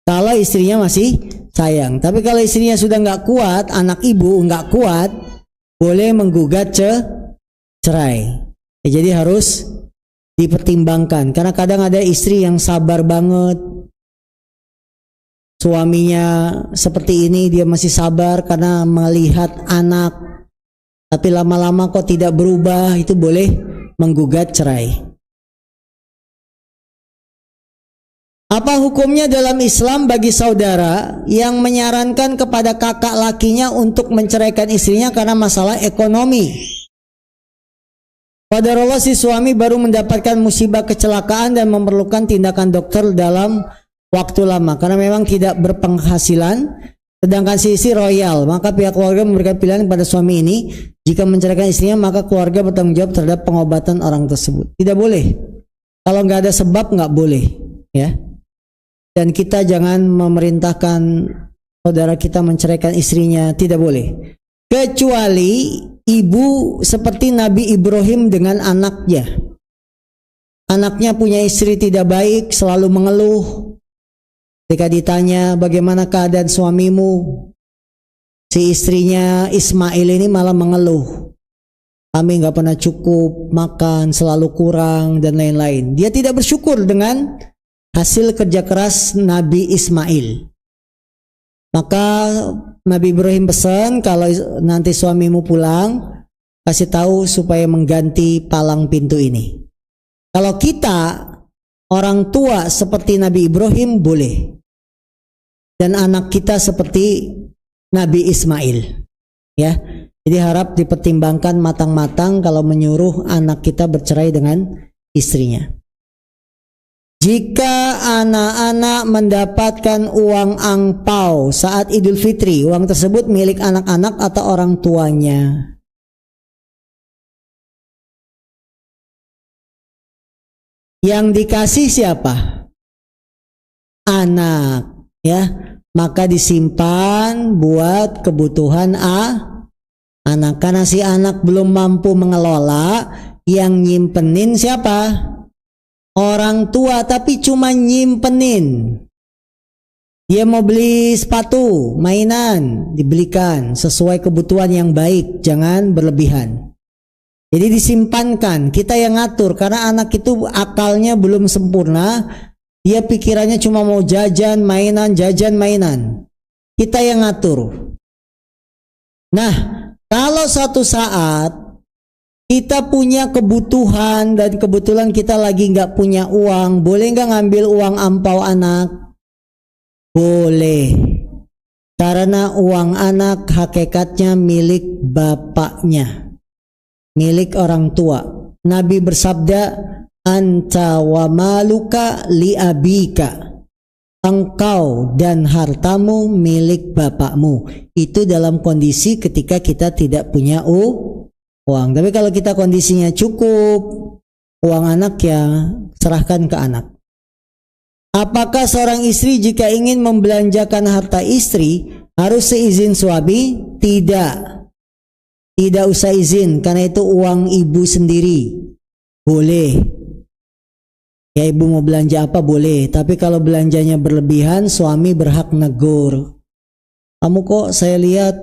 Kalau istrinya masih sayang, tapi kalau istrinya sudah nggak kuat, anak ibu nggak kuat, boleh menggugat cerai. Jadi harus dipertimbangkan, karena kadang ada istri yang sabar banget, suaminya seperti ini dia masih sabar karena melihat anak, tapi lama-lama kok tidak berubah, itu boleh menggugat cerai. Apa hukumnya dalam Islam bagi saudara yang menyarankan kepada kakak lakinya untuk menceraikan istrinya karena masalah ekonomi? Qadarullah si suami baru mendapatkan musibah kecelakaan dan memerlukan tindakan dokter dalam waktu lama karena memang tidak berpenghasilan, sedangkan si istri royal. Maka pihak keluarga memberikan pilihan kepada suami ini, jika menceraikan istrinya maka keluarga bertanggung jawab terhadap pengobatan orang tersebut. Tidak boleh. Kalau nggak ada sebab nggak boleh, ya. Dan kita jangan memerintahkan saudara kita menceraikan istrinya, tidak boleh. Kecuali ibu seperti Nabi Ibrahim dengan anaknya. Anaknya punya istri tidak baik, selalu mengeluh. Ketika ditanya bagaimana keadaan suamimu, si istrinya Ismail ini malah mengeluh. Kami nggak pernah cukup makan, selalu kurang dan lain-lain. Dia tidak bersyukur dengan hasil kerja keras Nabi Ismail. Maka Nabi Ibrahim pesan, kalau nanti suamimu pulang, kasih tahu supaya mengganti palang pintu ini. Kalau kita orang tua seperti Nabi Ibrahim boleh, dan anak kita seperti Nabi Ismail, ya. Jadi harap dipertimbangkan matang-matang kalau menyuruh anak kita bercerai dengan istrinya. Jika anak-anak mendapatkan uang angpau saat Idul Fitri, uang tersebut milik anak-anak atau orang tuanya? Yang dikasih siapa? Anak, ya. Maka disimpan buat kebutuhan anak. Karena si anak belum mampu mengelola, yang nyimpenin siapa? Orang tua, tapi cuma nyimpenin. Dia mau beli sepatu, mainan, dibelikan sesuai kebutuhan yang baik, jangan berlebihan. Jadi disimpankan, kita yang ngatur, karena anak itu akalnya belum sempurna, dia pikirannya cuma mau jajan mainan. Kita yang ngatur. Nah, kalau suatu saat kita punya kebutuhan dan kebetulan kita lagi nggak punya uang, boleh nggak ngambil uang ampau anak? Boleh. Karena uang anak hakikatnya milik bapaknya, milik orang tua. Nabi bersabda, anta wa maluka li abika. Engkau dan hartamu milik bapakmu. Itu dalam kondisi ketika kita tidak punya uang. Tapi kalau kita kondisinya cukup, uang anak ya serahkan ke anak. Apakah seorang istri jika ingin membelanjakan harta istri harus seizin suami? Tidak. Tidak usah izin karena itu uang ibu sendiri. Boleh. Ya ibu mau belanja apa boleh. Tapi kalau belanjanya berlebihan suami berhak negur. Kamu kok saya lihat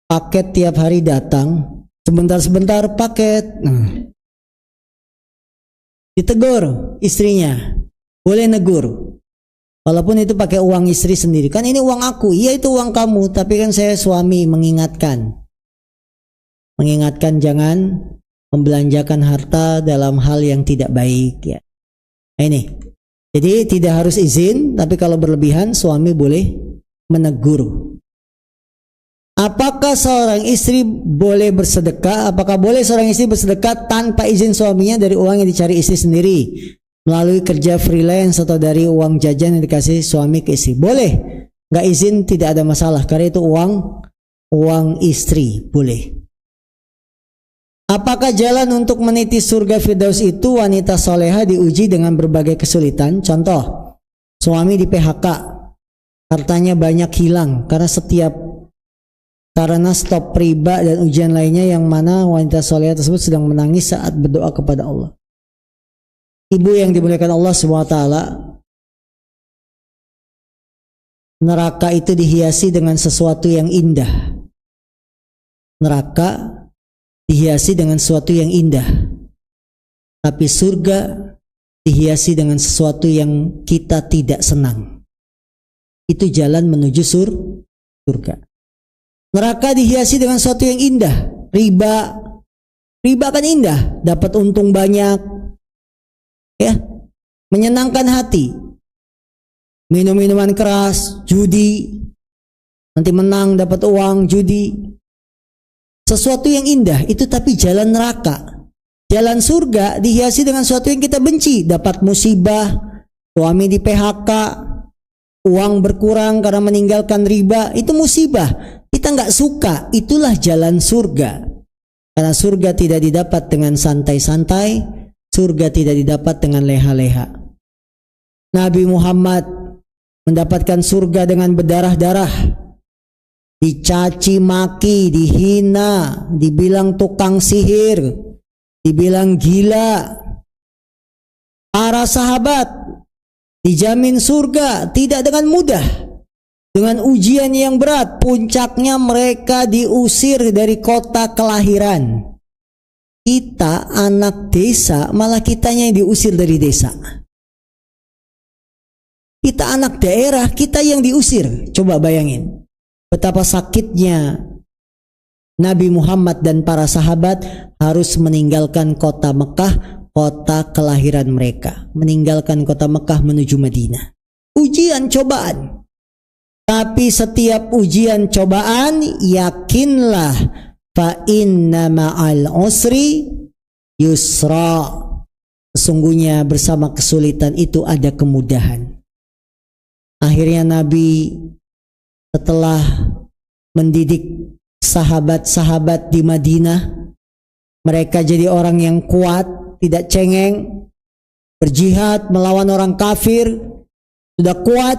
paket tiap hari datang. Sebentar-sebentar paket. Ditegur istrinya. Boleh negur. Walaupun itu pakai uang istri sendiri. Kan ini uang aku. Iya itu uang kamu. Tapi kan saya suami mengingatkan. Mengingatkan jangan membelanjakan harta dalam hal yang tidak baik. Ya. Nah ini. Jadi tidak harus izin. Tapi kalau berlebihan suami boleh menegur. Apakah seorang istri boleh bersedekah? Apakah boleh seorang istri bersedekah tanpa izin suaminya dari uang yang dicari istri sendiri? Melalui kerja freelance atau dari uang jajan yang dikasih suami ke istri. Boleh. Nggak izin tidak ada masalah. Karena itu uang istri. Boleh. Apakah jalan untuk meniti surga Firdaus itu wanita soleha diuji dengan berbagai kesulitan? Contoh. Suami di PHK. Hartanya banyak hilang. Karena stop riba dan ujian lainnya yang mana wanita soleha tersebut sedang menangis saat berdoa kepada Allah. Ibu yang dimuliakan Allah SWT, neraka itu dihiasi dengan sesuatu yang indah. Neraka dihiasi dengan sesuatu yang indah. Tapi surga dihiasi dengan sesuatu yang kita tidak senang. Itu jalan menuju surga. Neraka dihiasi dengan sesuatu yang indah. Riba kan indah, dapat untung banyak. Ya, menyenangkan hati. Minum-minuman keras, judi, nanti menang dapat uang, judi. Sesuatu yang indah itu tapi jalan neraka. Jalan surga dihiasi dengan sesuatu yang kita benci, dapat musibah, suami di PHK, uang berkurang karena meninggalkan riba, itu musibah. Kita nggak suka, itulah jalan surga. Karena surga tidak didapat dengan santai-santai. Surga tidak didapat dengan leha-leha. Nabi Muhammad mendapatkan surga dengan berdarah-darah. Dicaci maki, dihina, dibilang tukang sihir, dibilang gila. Para sahabat dijamin surga tidak dengan mudah. Dengan ujian yang berat, puncaknya mereka diusir dari kota kelahiran. Kita anak desa, malah kitanya yang diusir dari desa. Kita anak daerah, kita yang diusir. Coba bayangin. Betapa sakitnya Nabi Muhammad dan para sahabat harus meninggalkan kota Mekah, kota kelahiran mereka. Meninggalkan kota Mekah menuju Madinah. Ujian, cobaan. Tapi setiap ujian, cobaan, yakinlah fa inna ma'al usri yusra. Sesungguhnya bersama kesulitan itu ada kemudahan. Akhirnya Nabi setelah mendidik sahabat-sahabat di Madinah, mereka jadi orang yang kuat, tidak cengeng. berjihad melawan orang kafir, sudah kuat,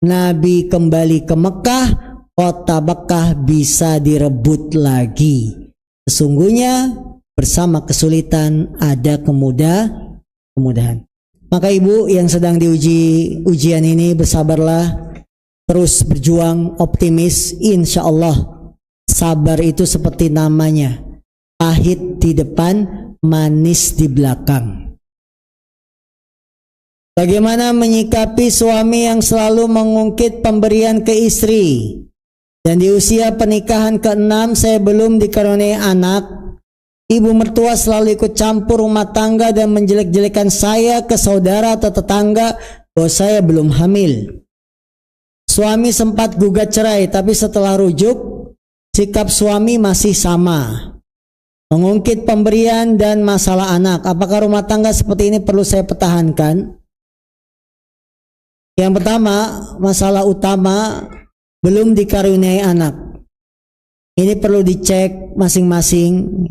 Nabi kembali ke Mekah, kota Mekah bisa direbut lagi. Sesungguhnya bersama kesulitan ada kemudahan. Maka ibu yang sedang diuji ujian ini, bersabarlah, terus berjuang, optimis, insya Allah. Sabar itu seperti namanya, pahit di depan, manis di belakang. Bagaimana menyikapi suami yang selalu mengungkit pemberian ke istri? Dan di usia pernikahan ke-6 saya belum dikaruniai anak. Ibu mertua selalu ikut campur rumah tangga dan menjelek-jelekan saya ke saudara atau tetangga bahwa saya belum hamil. Suami sempat gugat cerai, tapi setelah rujuk, sikap suami masih sama. Mengungkit pemberian dan masalah anak. Apakah rumah tangga seperti ini perlu saya pertahankan? Yang pertama, masalah utama, belum dikaruniai anak. Ini perlu dicek masing-masing.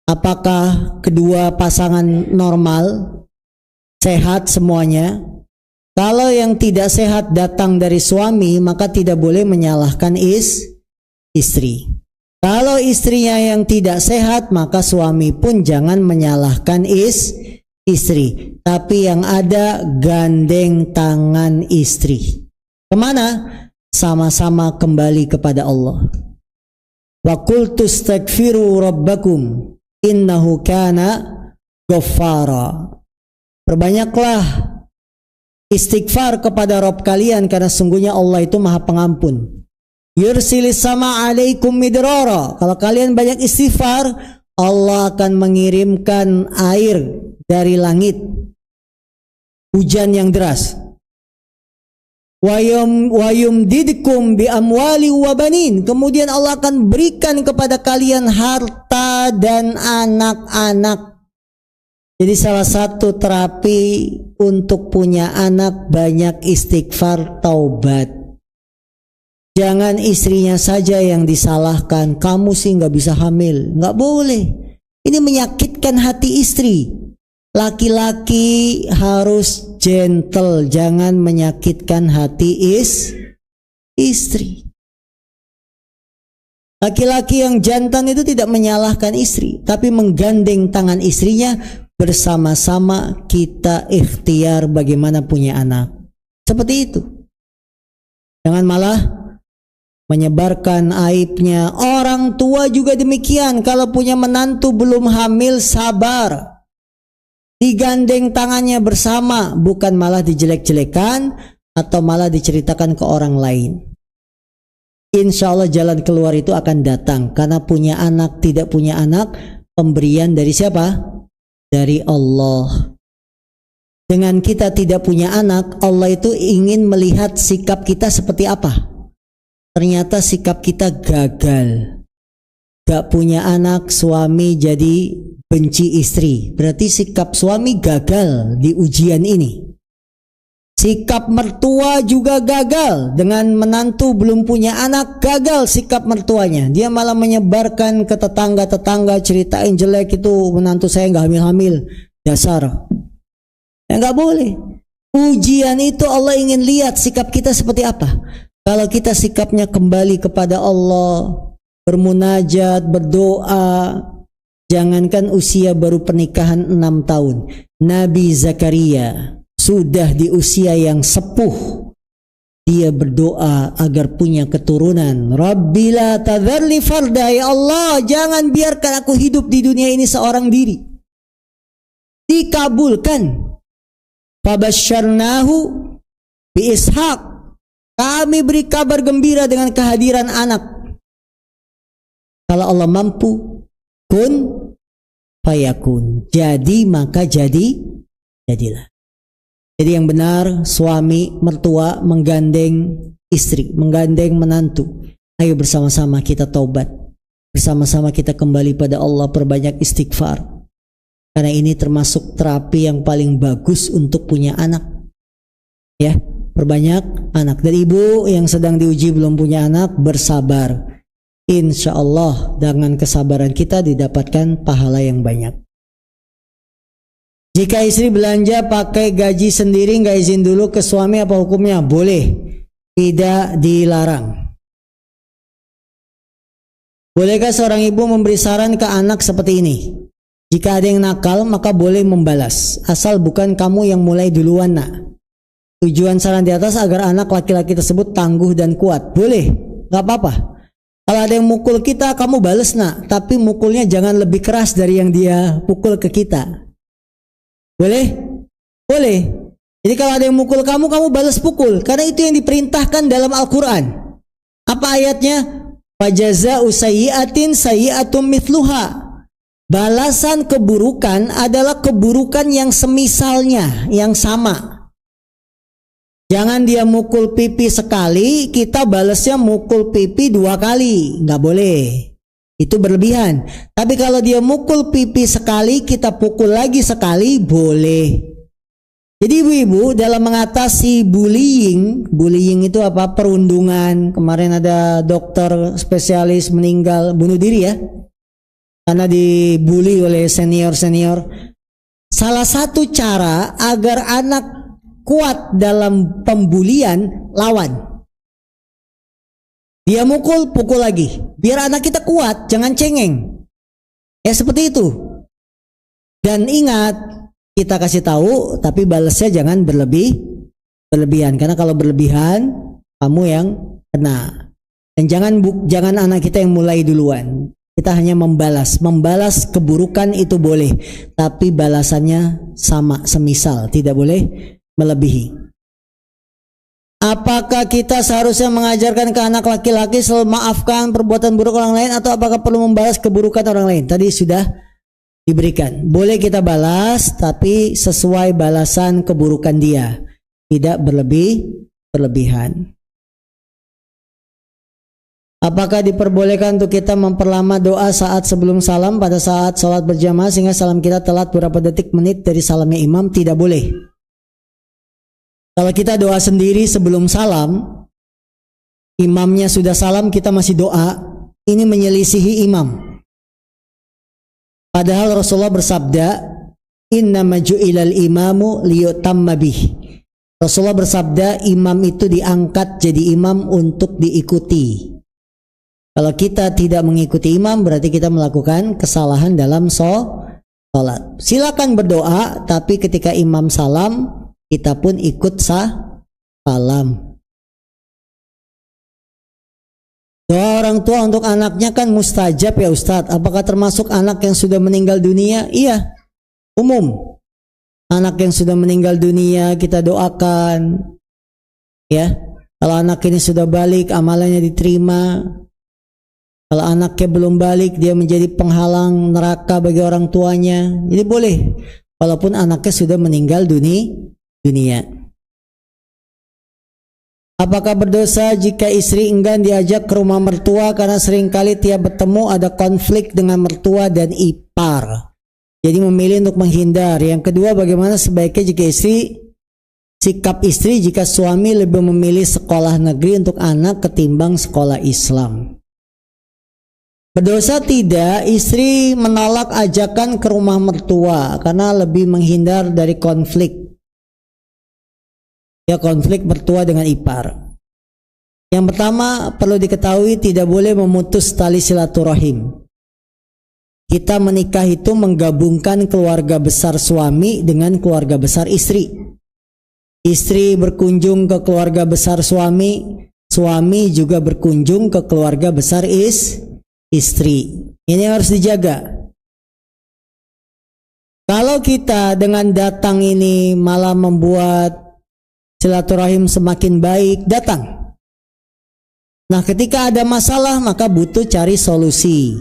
Apakah kedua pasangan normal, sehat semuanya? Kalau yang tidak sehat datang dari suami, maka tidak boleh menyalahkan istri. Kalau istrinya yang tidak sehat, maka suami pun jangan menyalahkan istri. Tapi yang ada gandeng tangan istri. Kemana? Sama-sama kembali kepada Allah. Wa qultu astaghfiru rabbakum innahu kana ghaffara. Perbanyaklah istighfar kepada Rabb kalian, karena sungguhnya Allah itu Maha Pengampun. Yursilis sama alaikum midrara. Kalau kalian banyak istighfar, Allah akan mengirimkan air dari langit, hujan yang deras. Wa yumdidkum bi amwali wa banin. Kemudian Allah akan berikan kepada kalian harta dan anak-anak. Jadi salah satu terapi untuk punya anak, banyak istighfar, taubat. Jangan istrinya saja yang disalahkan. Kamu sih nggak bisa hamil. Nggak boleh. Ini menyakitkan hati istri. Laki-laki harus gentle, jangan menyakitkan hati istri. Laki-laki yang jantan itu tidak menyalahkan istri, tapi menggandeng tangan istrinya, bersama-sama kita ikhtiar bagaimana punya anak. Seperti itu. Jangan malah menyebarkan aibnya. Orang tua juga demikian, kalau punya menantu belum hamil, sabar. Digandeng tangannya bersama, bukan malah dijelek-jelekan atau malah diceritakan ke orang lain. Insya Allah jalan keluar itu akan datang, karena punya anak, tidak punya anak, pemberian dari siapa? Dari Allah. Dengan kita tidak punya anak, Allah itu ingin melihat sikap kita seperti apa. Ternyata sikap kita gagal. Gak punya anak, suami jadi benci istri. Berarti sikap suami gagal di ujian ini. Sikap mertua juga gagal. Dengan menantu belum punya anak, gagal sikap mertuanya. Dia malah menyebarkan ke tetangga-tetangga, ceritain jelek itu menantu saya gak hamil-hamil. Dasar. Ya gak boleh. Ujian itu Allah ingin lihat sikap kita seperti apa. Kalau kita sikapnya kembali kepada Allah, bermunajat, berdoa. Jangankan usia baru pernikahan 6 tahun. Nabi Zakaria sudah di usia yang sepuh. Dia berdoa agar punya keturunan. Rabbi la tadharni farda, ya Allah, jangan biarkan aku hidup di dunia ini seorang diri. Dikabulkan. Fabasyarnahu bi Ishaq. Kami beri kabar gembira dengan kehadiran anak. Kalau Allah mampu, kun fayakun. Jadi maka jadilah. Jadi yang benar, suami mertua menggandeng istri, menggandeng menantu. Ayo bersama-sama kita taubat. Bersama-sama kita kembali pada Allah, perbanyak istighfar. Karena ini termasuk terapi yang paling bagus untuk punya anak. Ya, perbanyak anak. Dan ibu yang sedang diuji belum punya anak, bersabar. Insya Allah dengan kesabaran kita didapatkan pahala yang banyak. Jika istri belanja pakai gaji sendiri nggak izin dulu ke suami apa hukumnya? Boleh, tidak dilarang. Bolehkah seorang ibu memberi saran ke anak seperti ini? Jika ada yang nakal maka boleh membalas, asal bukan kamu yang mulai duluan nak. Tujuan saran di atas agar anak laki-laki tersebut tangguh dan kuat. Boleh, nggak apa-apa. Kalau ada yang mukul kita, kamu balas nak, tapi mukulnya jangan lebih keras dari yang dia pukul ke kita. Boleh? Boleh. Jadi kalau ada yang mukul kamu, kamu balas pukul. Karena itu yang diperintahkan dalam Al-Quran. Apa ayatnya? Fajaza'u sayyi'atin sayyi'atum mithluha. Balasan keburukan adalah keburukan yang semisalnya, yang sama. Jangan dia mukul pipi sekali, kita balasnya mukul pipi 2 kali. Nggak boleh. Itu berlebihan. Tapi kalau dia mukul pipi sekali, kita pukul lagi sekali, boleh. Jadi ibu-ibu dalam mengatasi bullying itu apa? Perundungan. Kemarin ada dokter spesialis meninggal bunuh diri ya, karena dibully oleh senior-senior. Salah satu cara agar anak kuat dalam pembulian, lawan. Dia mukul, pukul lagi. Biar anak kita kuat, jangan cengeng. Ya seperti itu. Dan ingat, kita kasih tahu, tapi balasnya jangan berlebihan. Karena kalau berlebihan, kamu yang kena. Dan jangan anak kita yang mulai duluan. Kita hanya membalas. Membalas keburukan itu boleh. Tapi balasannya sama, semisal. Tidak boleh melebihi. Apakah kita seharusnya mengajarkan ke anak laki-laki selalu maafkan perbuatan buruk orang lain, atau apakah perlu membalas keburukan orang lain? Tadi sudah diberikan. Boleh kita balas, tapi sesuai balasan keburukan dia. Tidak berlebihan. Apakah diperbolehkan untuk kita memperlama doa saat sebelum salam pada saat sholat berjamaah sehingga salam kita telat beberapa detik menit dari salamnya imam? Tidak boleh. Kalau kita doa sendiri sebelum salam, imamnya sudah salam, kita masih doa, ini menyelisihi imam. Padahal Rasulullah bersabda, innama ju'ilal imamu liyutamma bih. Rasulullah bersabda, imam itu diangkat jadi imam untuk diikuti. Kalau kita tidak mengikuti imam, berarti kita melakukan kesalahan dalam sholat. Silakan berdoa, tapi ketika imam salam, kita pun ikut salam. Doa orang tua untuk anaknya kan mustajab ya Ustadz. Apakah termasuk anak yang sudah meninggal dunia? Iya, umum. Anak yang sudah meninggal dunia kita doakan. Ya, kalau anak ini sudah balik, amalannya diterima. Kalau anaknya belum balik, dia menjadi penghalang neraka bagi orang tuanya. Jadi boleh, walaupun anaknya sudah meninggal dunia. Apakah berdosa jika istri enggan diajak ke rumah mertua karena seringkali tiap bertemu ada konflik dengan mertua dan ipar, jadi memilih untuk menghindar? Yang kedua, bagaimana sebaiknya sikap istri jika suami lebih memilih sekolah negeri untuk anak ketimbang sekolah Islam? Berdosa tidak istri menolak ajakan ke rumah mertua karena lebih menghindar dari konflik. Ya, konflik mertua dengan ipar. Yang pertama, perlu diketahui tidak boleh memutus tali silaturahim. Kita menikah itu menggabungkan keluarga besar suami dengan keluarga besar istri. Istri berkunjung ke keluarga besar suami, suami juga berkunjung ke keluarga besar istri. Ini harus dijaga. Kalau kita dengan datang ini malah membuat silaturahim semakin baik, datang. Nah, ketika ada masalah maka butuh cari solusi.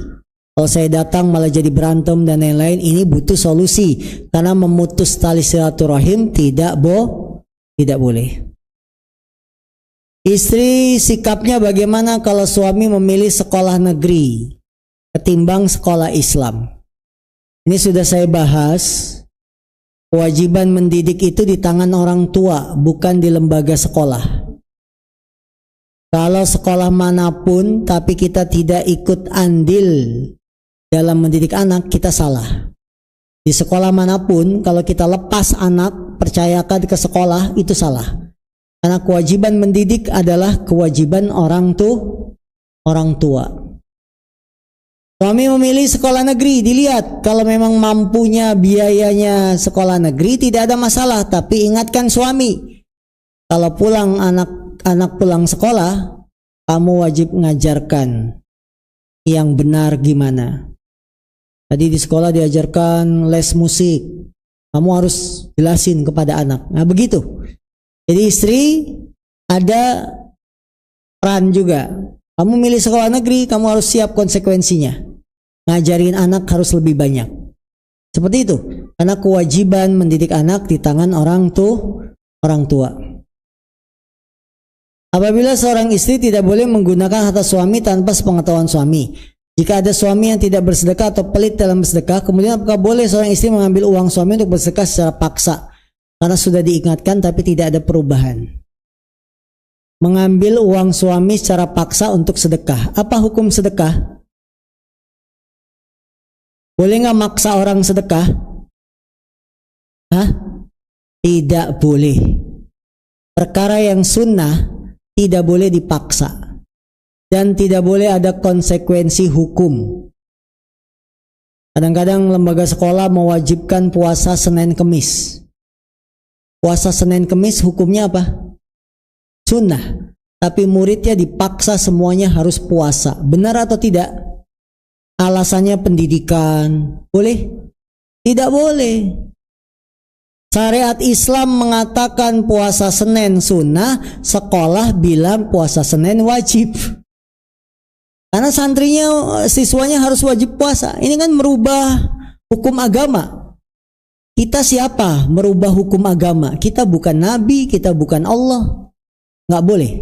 Kalau saya datang malah jadi berantem dan lain-lain, ini butuh solusi. Karena memutus tali silaturahim tidak boleh. Istri sikapnya bagaimana kalau suami memilih sekolah negeri ketimbang sekolah Islam? Ini sudah saya bahas. Kewajiban mendidik itu di tangan orang tua, bukan di lembaga sekolah. Kalau sekolah manapun tapi kita tidak ikut andil dalam mendidik anak, kita salah. Di sekolah manapun, kalau kita lepas anak, percayakan ke sekolah, itu salah. Karena kewajiban mendidik adalah kewajiban orang tua. Suami memilih sekolah negeri, dilihat kalau memang mampunya biayanya sekolah negeri tidak ada masalah, tapi ingatkan suami, kalau pulang anak pulang sekolah, kamu wajib ngajarkan yang benar gimana. Tadi di sekolah diajarkan les musik, kamu harus jelasin kepada anak. Nah begitu. Jadi istri ada peran juga. Kamu milih sekolah negeri, kamu harus siap konsekuensinya. Ngajarin anak harus lebih banyak. Seperti itu. Karena kewajiban mendidik anak di tangan orang tua. Apabila seorang istri tidak boleh menggunakan harta suami tanpa sepengetahuan suami. Jika ada suami yang tidak bersedekah atau pelit dalam bersedekah, kemudian apakah boleh seorang istri mengambil uang suami untuk bersedekah secara paksa? Karena sudah diingatkan tapi tidak ada perubahan. Mengambil uang suami secara paksa untuk sedekah. Apa hukum sedekah? Boleh nggak maksa orang sedekah? Hah? Tidak boleh. Perkara yang sunnah tidak boleh dipaksa. Dan tidak boleh ada konsekuensi hukum. Kadang-kadang lembaga sekolah mewajibkan puasa Senin Kemis. Puasa Senin Kemis hukumnya apa? Sunnah. Tapi muridnya dipaksa semuanya harus puasa. Benar atau tidak? Alasannya pendidikan. Boleh? Tidak boleh. Syariat Islam mengatakan puasa Senin sunnah, sekolah bilang puasa Senin wajib. Karena santrinya, siswanya harus wajib puasa. Ini kan merubah hukum agama. Kita siapa merubah hukum agama? Kita bukan nabi, kita bukan Allah. Nggak boleh.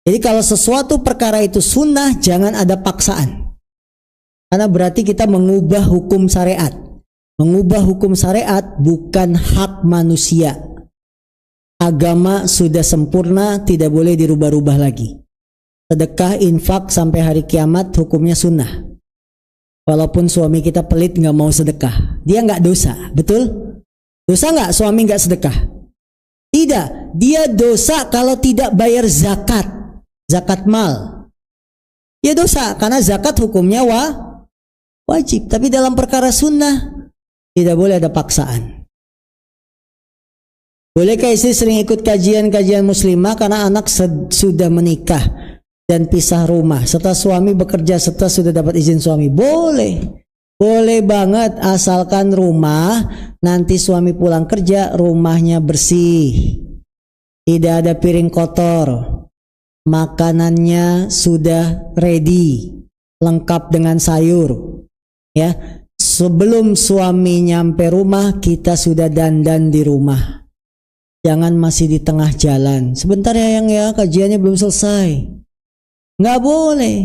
Jadi kalau sesuatu perkara itu sunnah, jangan ada paksaan. Karena berarti kita mengubah hukum syariat. Mengubah hukum syariat bukan hak manusia. Agama sudah sempurna, tidak boleh dirubah-rubah lagi. Sedekah, infak sampai hari kiamat hukumnya sunnah. Walaupun suami kita pelit nggak mau sedekah, dia nggak dosa, betul? Dosa nggak suami nggak sedekah? Tidak, dia dosa kalau tidak bayar zakat mal. Dia dosa karena zakat hukumnya wajib. Tapi dalam perkara sunnah tidak boleh ada paksaan. Bolehkah istri sering ikut kajian-kajian muslimah karena anak sudah menikah dan pisah rumah setelah suami bekerja, setelah sudah dapat izin suami? Boleh. Boleh banget, asalkan rumah nanti suami pulang kerja rumahnya bersih, tidak ada piring kotor, makanannya sudah ready, lengkap dengan sayur. Ya, sebelum suami nyampe rumah kita sudah dandan di rumah. Jangan masih di tengah jalan. Sebentar ya yang ya, kajiannya belum selesai. Nggak boleh.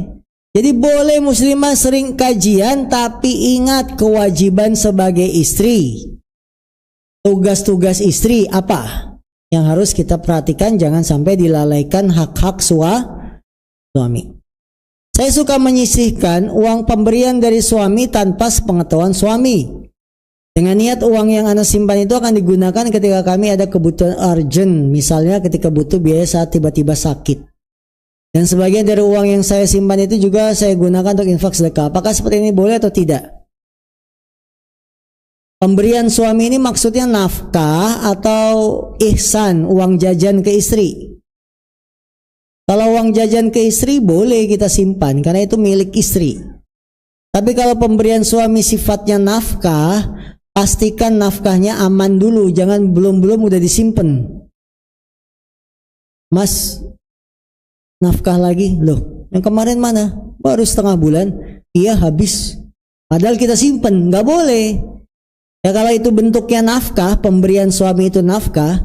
Jadi boleh muslimah sering kajian, tapi ingat kewajiban sebagai istri. Tugas-tugas istri apa yang harus kita perhatikan, jangan sampai dilalaikan hak-hak suami. Saya suka menyisihkan uang pemberian dari suami tanpa sepengetahuan suami. Dengan niat uang yang Anda simpan itu akan digunakan ketika kami ada kebutuhan urgent, misalnya ketika butuh biaya saat tiba-tiba sakit. Dan sebagian dari uang yang saya simpan itu juga saya gunakan untuk infak sedekah. Apakah seperti ini boleh atau tidak? Pemberian suami ini maksudnya nafkah atau ihsan, uang jajan ke istri. Kalau uang jajan ke istri boleh kita simpan karena itu milik istri. Tapi kalau pemberian suami sifatnya nafkah, pastikan nafkahnya aman dulu, jangan belum udah disimpan. Mas, nafkah lagi, loh yang kemarin mana? Baru setengah bulan. Iya habis, padahal kita simpen. Nggak boleh ya. Kalau itu bentuknya nafkah, pemberian suami itu nafkah,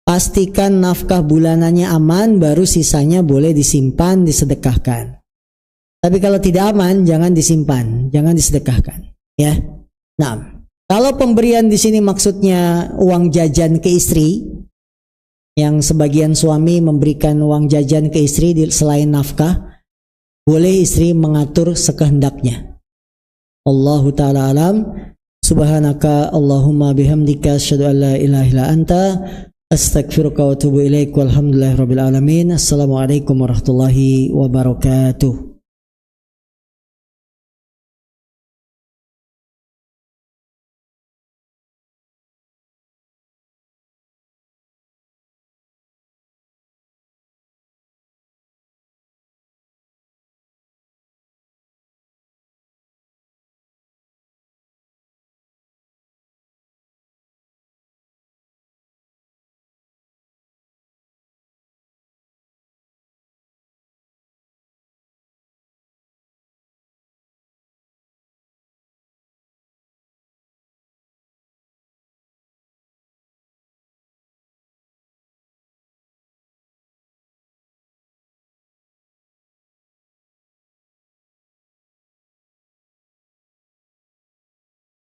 pastikan nafkah bulanannya aman, baru sisanya boleh disimpan, disedekahkan. Tapi kalau tidak aman, jangan disimpan, jangan disedekahkan ya. Nah, kalau pemberian di sini maksudnya uang jajan ke istri, yang sebagian suami memberikan uang jajan ke istri selain nafkah, boleh istri mengatur sekehendaknya. Allahu ta'ala alam. Subhanaka Allahumma bihamdika asyhadu an la ilaha illa anta astaghfiruka wa atubu ilaik. Walhamdulillahirabbil alamin. Assalamualaikum warahmatullahi wabarakatuh.